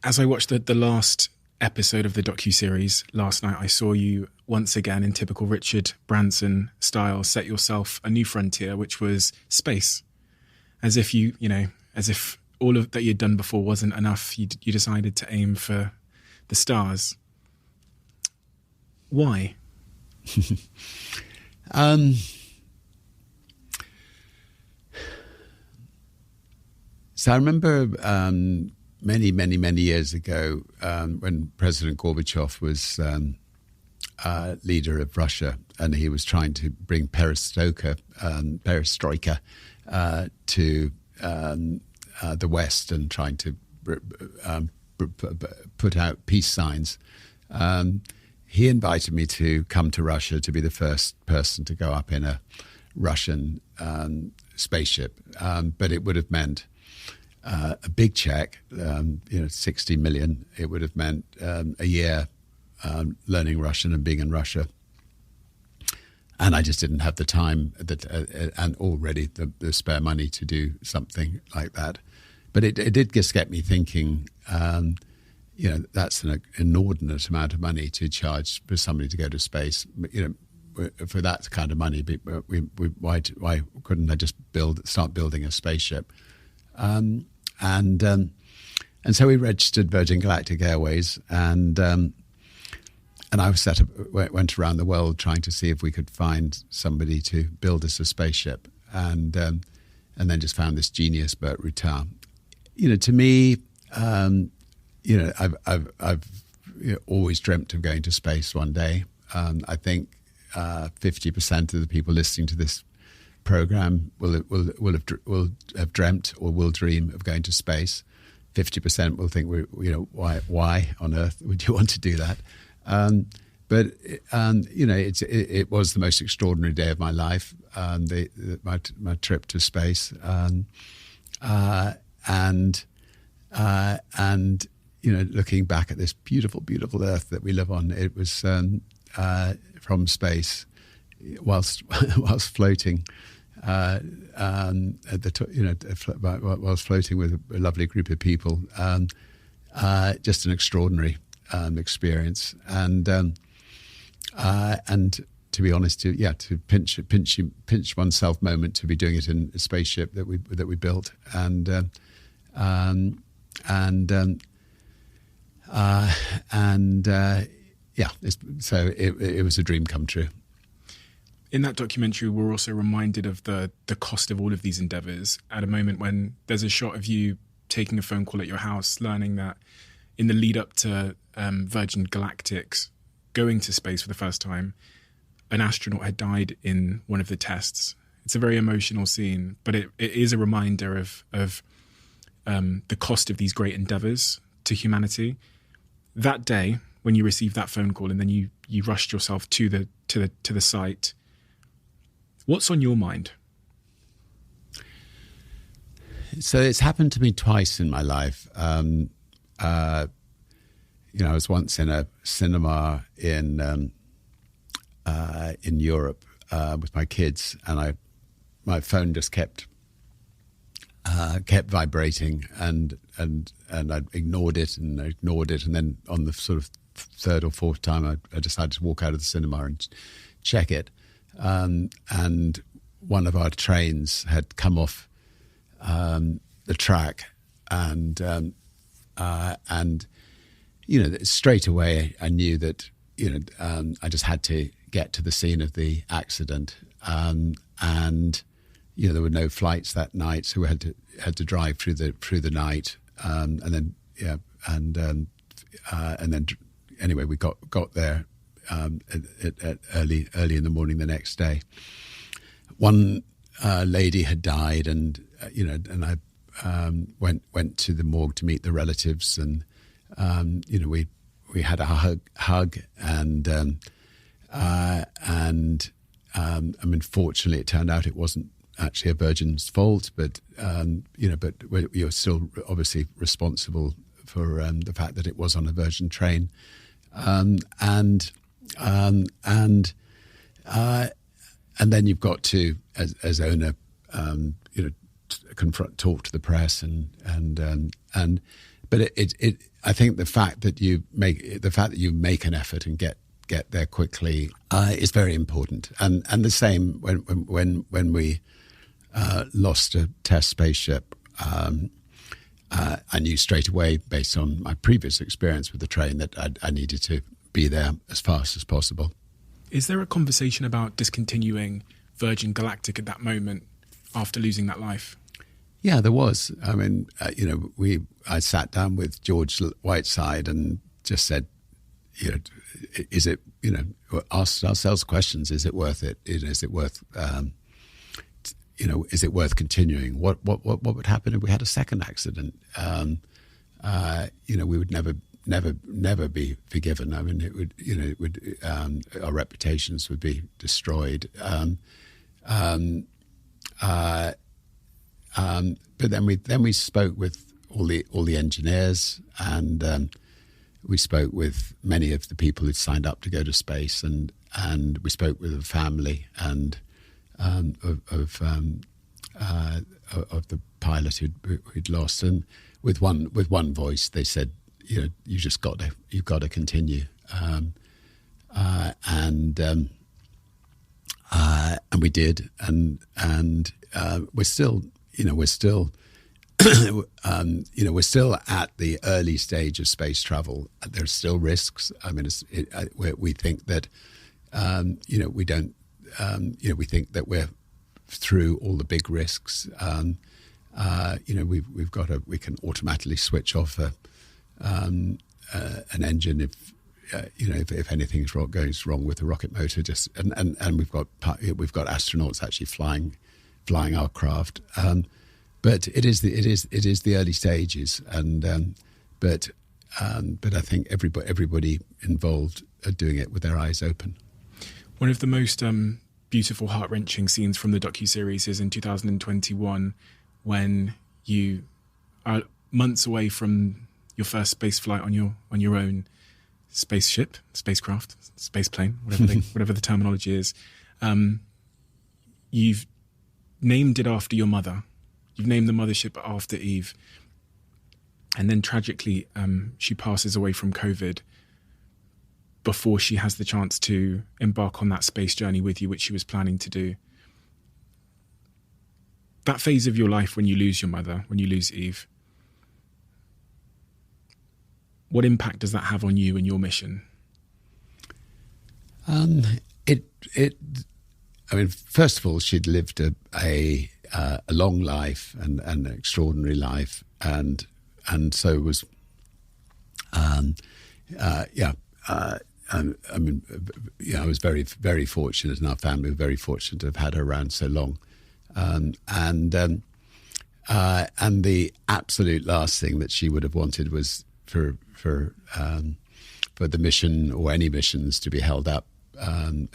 as I watched the last episode of the docuseries last night, I saw you once again in typical Richard Branson style set yourself a new frontier, which was space. As if as if all of that you'd done before wasn't enough, you decided to aim for the stars. Why? So I remember many, many, many years ago when President Gorbachev was leader of Russia, and he was trying to bring perestroika to the West, and trying to put out peace signs. He invited me to come to Russia to be the first person to go up in a Russian spaceship, but it would have meant a big check, 60 million. It would have meant a year learning Russian and being in Russia. And I just didn't have the time and already the spare money to do something like that. But it did just get me thinking, that's an inordinate amount of money to charge for somebody to go to space. For that kind of money, why couldn't I just start building a spaceship? And so we registered Virgin Galactic Airways, and I went around the world trying to see if we could find somebody to build us a spaceship, and then just found this genius, Bert Rutan. To me, I've always dreamt of going to space one day. I think 50% of the people listening to this program will have dreamt or will dream of going to space. 50% will think, why on earth would you want to do that? But it was the most extraordinary day of my life. My trip to space, and looking back at this beautiful, beautiful Earth that we live on, it was from space, whilst floating. Whilst floating with a lovely group of people, just an extraordinary experience, and to be honest, to pinch oneself moment to be doing it in a spaceship that we built, so it was a dream come true. In that documentary, we're also reminded of the cost of all of these endeavours at a moment when there's a shot of you taking a phone call at your house, learning that in the lead up to Virgin Galactic's going to space for the first time, an astronaut had died in one of the tests. It's a very emotional scene, but it is a reminder of the cost of these great endeavours to humanity. That day, when you received that phone call and then you rushed yourself to the site, what's on your mind? So it's happened to me twice in my life. I was once in a cinema in Europe with my kids, and my phone just kept vibrating, and I ignored it, and then on the sort of third or fourth time, I decided to walk out of the cinema and check it, and one of our trains had come off the track, and straight away I knew that I just had to get to the scene of the accident, and there were no flights that night, so we had to drive through the night, and then anyway we got there at early in the morning the next day. One lady had died, and I went to the morgue to meet the relatives, and we had a hug, and fortunately it turned out it wasn't actually a Virgin's fault, but you're still obviously responsible for the fact that it was on a Virgin train, and then you've got to, as owner, talk to the press, but I think the fact that you make an effort and get there quickly is very important, and the same when we lost a test spaceship. I knew straight away, based on my previous experience with the train, that I needed to be there as fast as possible. Is there a conversation about discontinuing Virgin Galactic at that moment after losing that life? Yeah, there was. I mean, I sat down with George Whiteside and just said, is it, asked ourselves questions. Is it worth it? Is it worth, is it worth continuing? What would happen if we had a second accident? We would never be forgiven. I mean, our reputations would be destroyed. But then we spoke with all the engineers, and we spoke with many of the people who'd signed up to go to space, and we spoke with the family and of the pilot who'd lost, and with one voice they said, you've got to continue, and we did, and we're still we're still at the early stage of space travel. There's still risks. I mean, we think that we don't. We think that we're through all the big risks. We can automatically switch off an engine if anything goes wrong with the rocket motor. And we've got astronauts actually flying our craft. But it is the early stages, but I think everybody involved are doing it with their eyes open. One of the most beautiful, heart-wrenching scenes from the docuseries is in 2021, when you are months away from your first space flight on your own spacecraft, space plane, whatever the terminology is. You've named it after your mother. You've named the mothership after Eve. And then tragically, she passes away from COVID before she has the chance to embark on that space journey with you, which she was planning to do. That phase of your life when you lose your mother, when you lose Eve, what impact does that have on you and your mission? First of all, she'd lived a long life and an extraordinary life, and so was I was very, very fortunate, and our family were very fortunate to have had her around so long. And the absolute last thing that she would have wanted was for the mission or any missions to be held up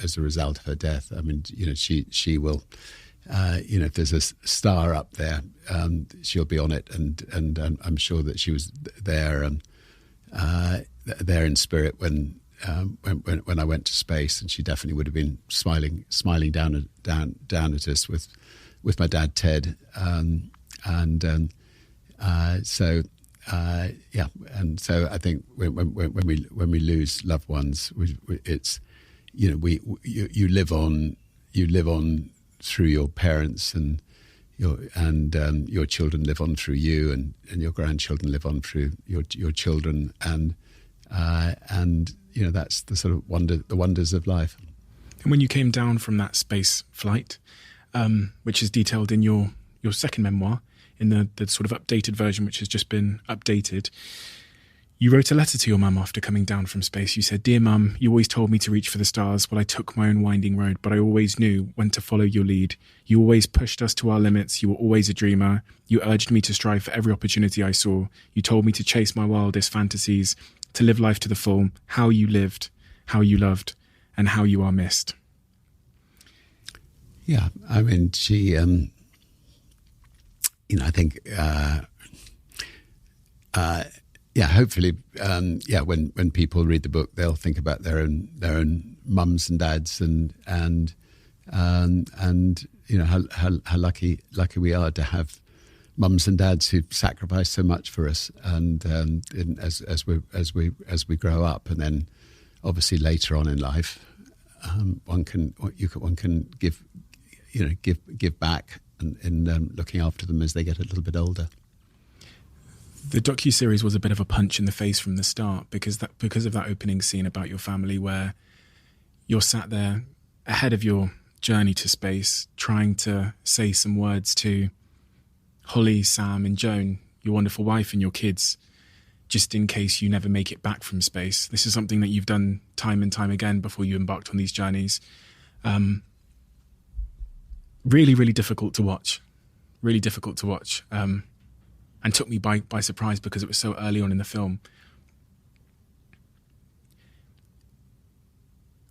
as a result of her death. I mean, she will. If there's a star up there, she'll be on it, and I'm sure that she was there in spirit when I went to space, and she definitely would have been smiling down at us with my dad Ted, and so I think when we lose loved ones, it's you live on through your parents, and your children live on through you, and your grandchildren live on through your children, and that's the sort of the wonders of life. And when you came down from that space flight, which is detailed in your second memoir, in the sort of updated version, which has just been updated, you wrote a letter to your mum after coming down from space. You said, "Dear Mum, you always told me to reach for the stars. Well, I took my own winding road, but I always knew when to follow your lead. You always pushed us to our limits. You were always a dreamer. You urged me to strive for every opportunity I saw. You told me to chase my wildest fantasies, to live life to the full. How you lived, how you loved, and how you are missed." Yeah, I mean, she, I think, hopefully, when people read the book, they'll think about their own mums and dads, and how lucky we are to have mums and dads who sacrifice so much for us, and as we grow up, and then obviously later on in life, one can give back in looking after them as they get a little bit older. The docuseries was a bit of a punch in the face from the start because of that opening scene about your family, where you're sat there ahead of your journey to space, trying to say some words to Holly, Sam and Joan, your wonderful wife, and your kids, just in case you never make it back from space. This is something that you've done time and time again before you embarked on these journeys. Really, really difficult to watch. Really difficult to watch. And took me by surprise because it was so early on in the film.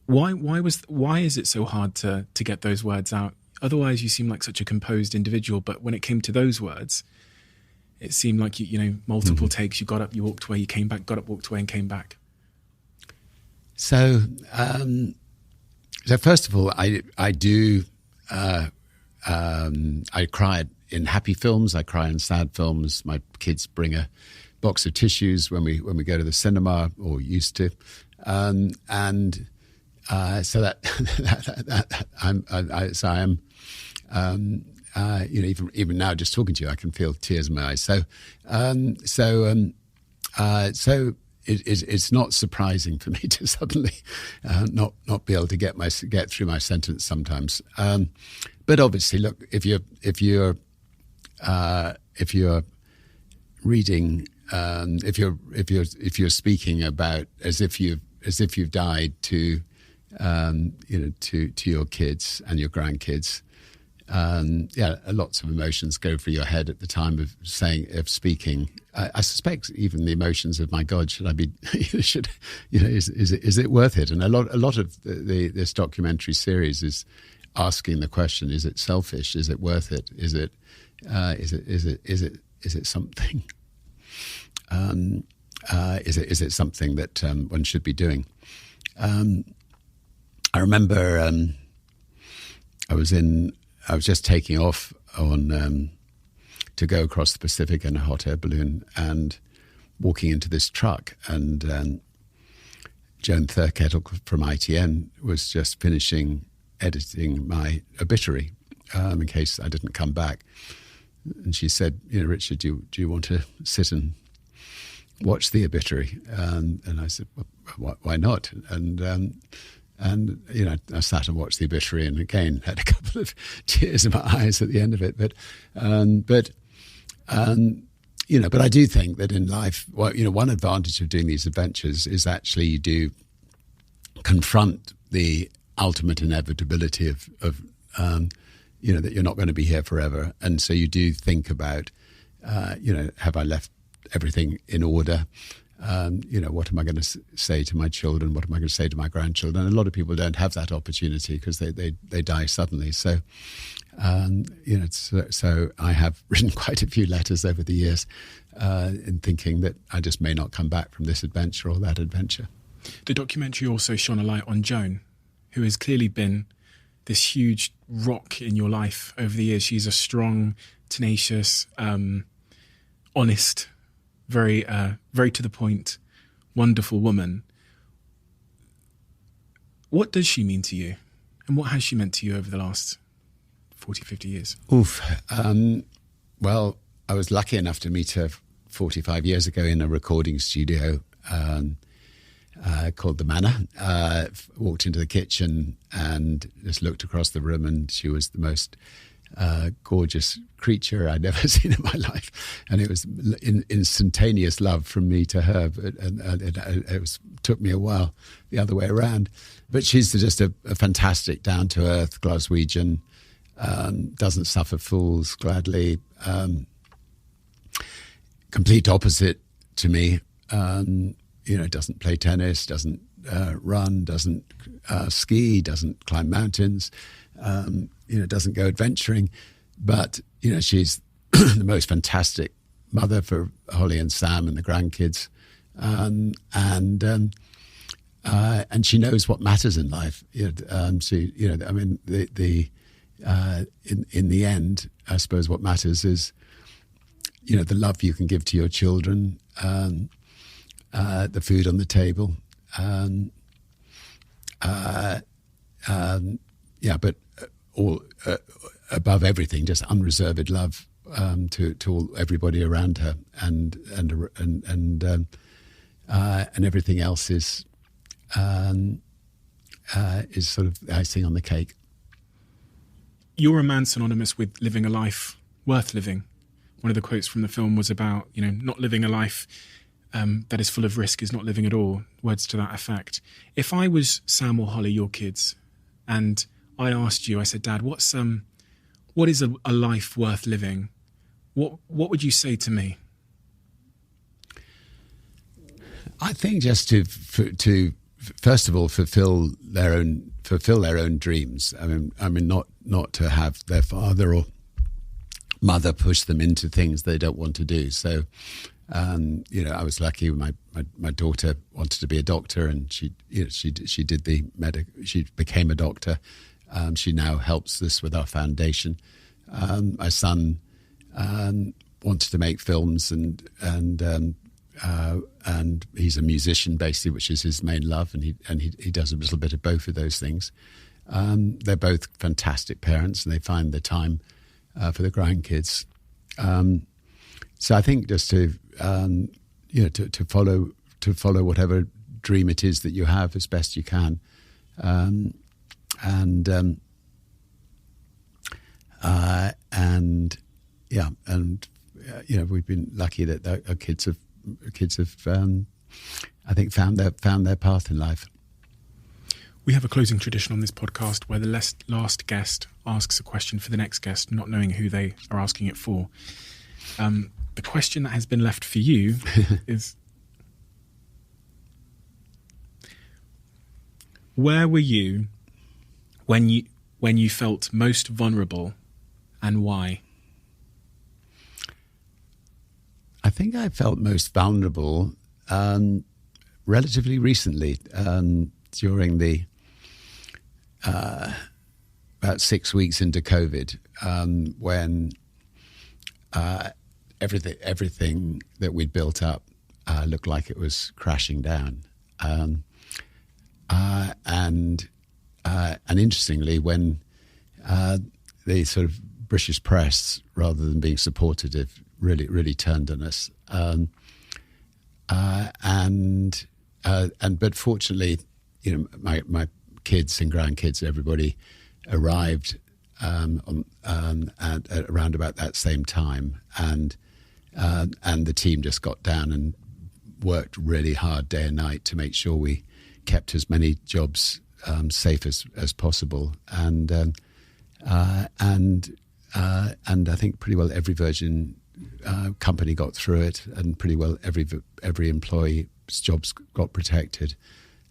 Why is it so hard to get those words out? Otherwise, you seem like such a composed individual, but when it came to those words, it seemed like multiple takes. You got up, you walked away, you came back, got up, walked away, and came back. So first of all, I do. I cry in happy films. I cry in sad films. My kids bring a box of tissues when we go to the cinema, or used to, so that I am. Even now, just talking to you, I can feel tears in my eyes. So it's not surprising for me to suddenly not be able to get through my sentence sometimes. But obviously, look, if you're reading, if you're speaking about as if you've died to your kids and your grandkids, lots of emotions go through your head at the time of speaking. I suspect even the emotions of, my God, should I be? Is it worth it? And a lot of this documentary series is asking the question: is it selfish? Is it worth it? Is it something? Is it something that one should be doing? I remember I was just taking off on to go across the Pacific in a hot air balloon, and walking into this truck, and Joan Thurkettle from ITN was just finishing editing my obituary in case I didn't come back. And she said, "Richard, do you want to sit and watch the obituary?" And I said, well, "Why not?" And I sat and watched the obituary, and again had a couple of tears in my eyes at the end of it. But But I do think that in life, one advantage of doing these adventures is actually you do confront the ultimate inevitability of that you're not going to be here forever. And so you do think about, have I left everything in order? What am I going to say to my children? What am I going to say to my grandchildren? And a lot of people don't have that opportunity because they die suddenly. So, so I have written quite a few letters over the years in thinking that I just may not come back from this adventure or that adventure. The documentary also shone a light on Joan, who has clearly been this huge rock in your life over the years. She's a strong, tenacious, honest, very to the point, wonderful woman. What does she mean to you? And what has she meant to you over the last 40, 50 years? Well, I was lucky enough to meet her 45 years ago in a recording studio called The Manor. Walked into the kitchen and just looked across the room, and she was the most gorgeous creature I'd ever seen in my life. And it was instantaneous love from me to her. It took me a while the other way around. But she's just a fantastic, down-to-earth Glaswegian, doesn't suffer fools gladly, complete opposite to me. Doesn't play tennis, doesn't run, doesn't ski, doesn't climb mountains, doesn't go adventuring. But, she's the most fantastic mother for Holly and Sam and the grandkids. And she knows what matters in life. In the end, I suppose what matters is, the love you can give to your children, the food on the table, but all above everything, just unreserved love to everybody around her, and everything else is sort of icing on the cake. You're a man synonymous with living a life worth living. One of the quotes from the film was about, not living a life that is full of risk is not living at all, words to that effect. If I was Sam or Holly, your kids, and I asked you, I said, Dad, what is a life worth living? What would you say to me? I think just to first of all fulfill their own dreams. I mean, not to have their father or mother push them into things they don't want to do. So, I was lucky. My daughter wanted to be a doctor, and she did she became a doctor. She now helps us with our foundation. My son wanted to make films, and he's a musician basically, which is his main love, and he does a little bit of both of those things. They're both fantastic parents, and they find the time for the grandkids. So I think just to follow whatever dream it is that you have as best you can, we've been lucky that our kids have I think found their path in life. We have a closing tradition on this podcast where the last guest asks a question for the next guest, not knowing who they are asking it for. The question that has been left for you is, where were you when you felt most vulnerable, and why? I think I felt most vulnerable relatively recently, during the about 6 weeks into COVID, when everything that we'd built up looked like it was crashing down, and interestingly, when the sort of British press, rather than being supportive, really turned on us, but fortunately, my kids and grandkids, everybody arrived at around about that same time, and and the team just got down and worked really hard day and night to make sure we kept as many jobs safe as possible, and I think pretty well every Virgin company got through it, and pretty well every employee's jobs got protected.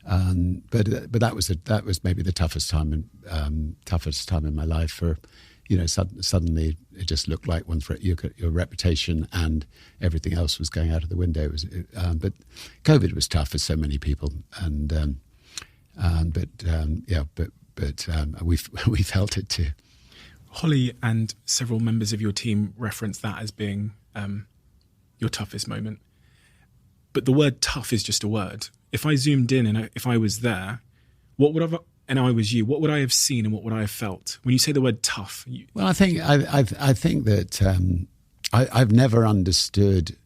But that was maybe the toughest time in my life. For suddenly it just looked like your reputation and everything else was going out of the window. But COVID was tough for so many people, we felt it too. Holly and several members of your team referenced that as being your toughest moment. But the word tough is just a word. If I zoomed in and if I was there, and I was you, what would I have seen and what would I have felt? When you say the word tough. Well, I think that I've never understood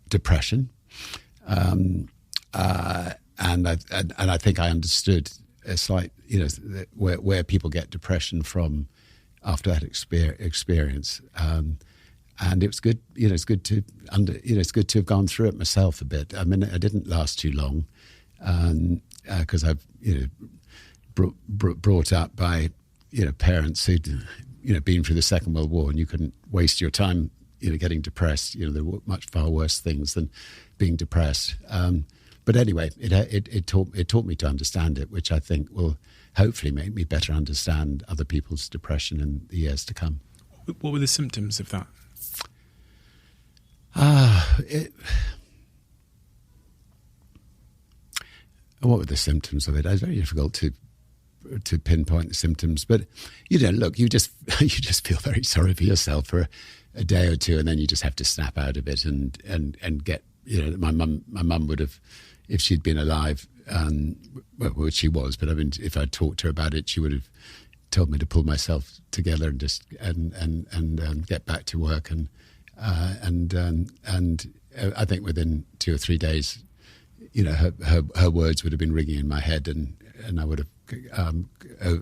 depression. And I think I understood a slight, where people get depression from after that experience. And it was good, it's good to have gone through it myself a bit. I mean, I didn't last too long, because I've, brought up by, parents who'd, been through the Second World War, and you couldn't waste your time, getting depressed. There were much far worse things than being depressed. But anyway, it taught me to understand it, which I think will hopefully make me better understand other people's depression in the years to come. What were the symptoms of that? What were the symptoms of it? It's very difficult to pinpoint the symptoms, but look, you just feel very sorry for yourself for a day or two, and then you just have to snap out of it and get. My mum would have, if she'd been alive, which she was, but I mean, if I'd talked to her about it, she would have told me to pull myself together and just and get back to work, and I think within 2 or 3 days, her words would have been ringing in my head, and I would have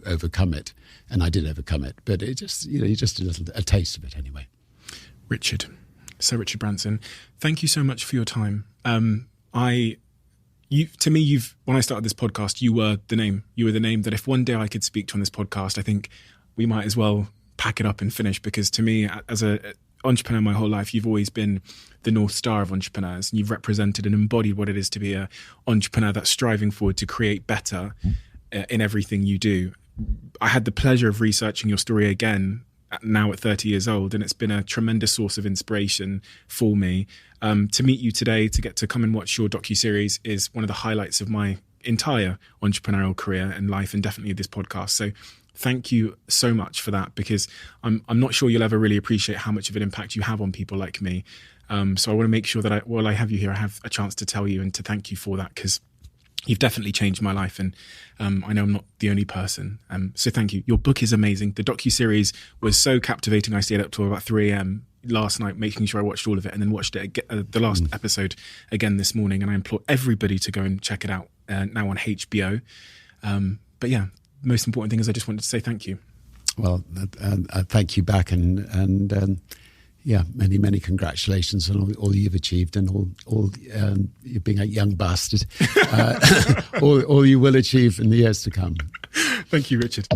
overcome it, and I did overcome it. But it just, just a taste of it anyway. Sir Richard Branson, thank you so much for your time. When I started this podcast, you were the name. You were the name that if one day I could speak to on this podcast, I think we might as well pack it up and finish, because to me, as an entrepreneur my whole life, you've always been the North Star of entrepreneurs, and you've represented and embodied what it is to be an entrepreneur that's striving forward to create better in everything you do. I had the pleasure of researching your story again, now at 30 years old, and it's been a tremendous source of inspiration for me. To meet you today, to get to come and watch your docuseries, is one of the highlights of my entire entrepreneurial career and life, and definitely this podcast. So thank you so much for that, because I'm not sure you'll ever really appreciate how much of an impact you have on people like me. So I want to make sure that while I have you here, I have a chance to tell you and to thank you for that, because you've definitely changed my life, and I know I'm not the only person. So thank you. Your book is amazing. The docuseries was so captivating. I stayed up till about 3 a.m. last night, making sure I watched all of it, and then watched it the last episode again this morning. And I implore everybody to go and check it out now on HBO. But yeah, most important thing is I just wanted to say thank you. Well, thank you back, and many congratulations on all you've achieved, and all you being a young bastard, all you will achieve in the years to come. Thank you, Richard.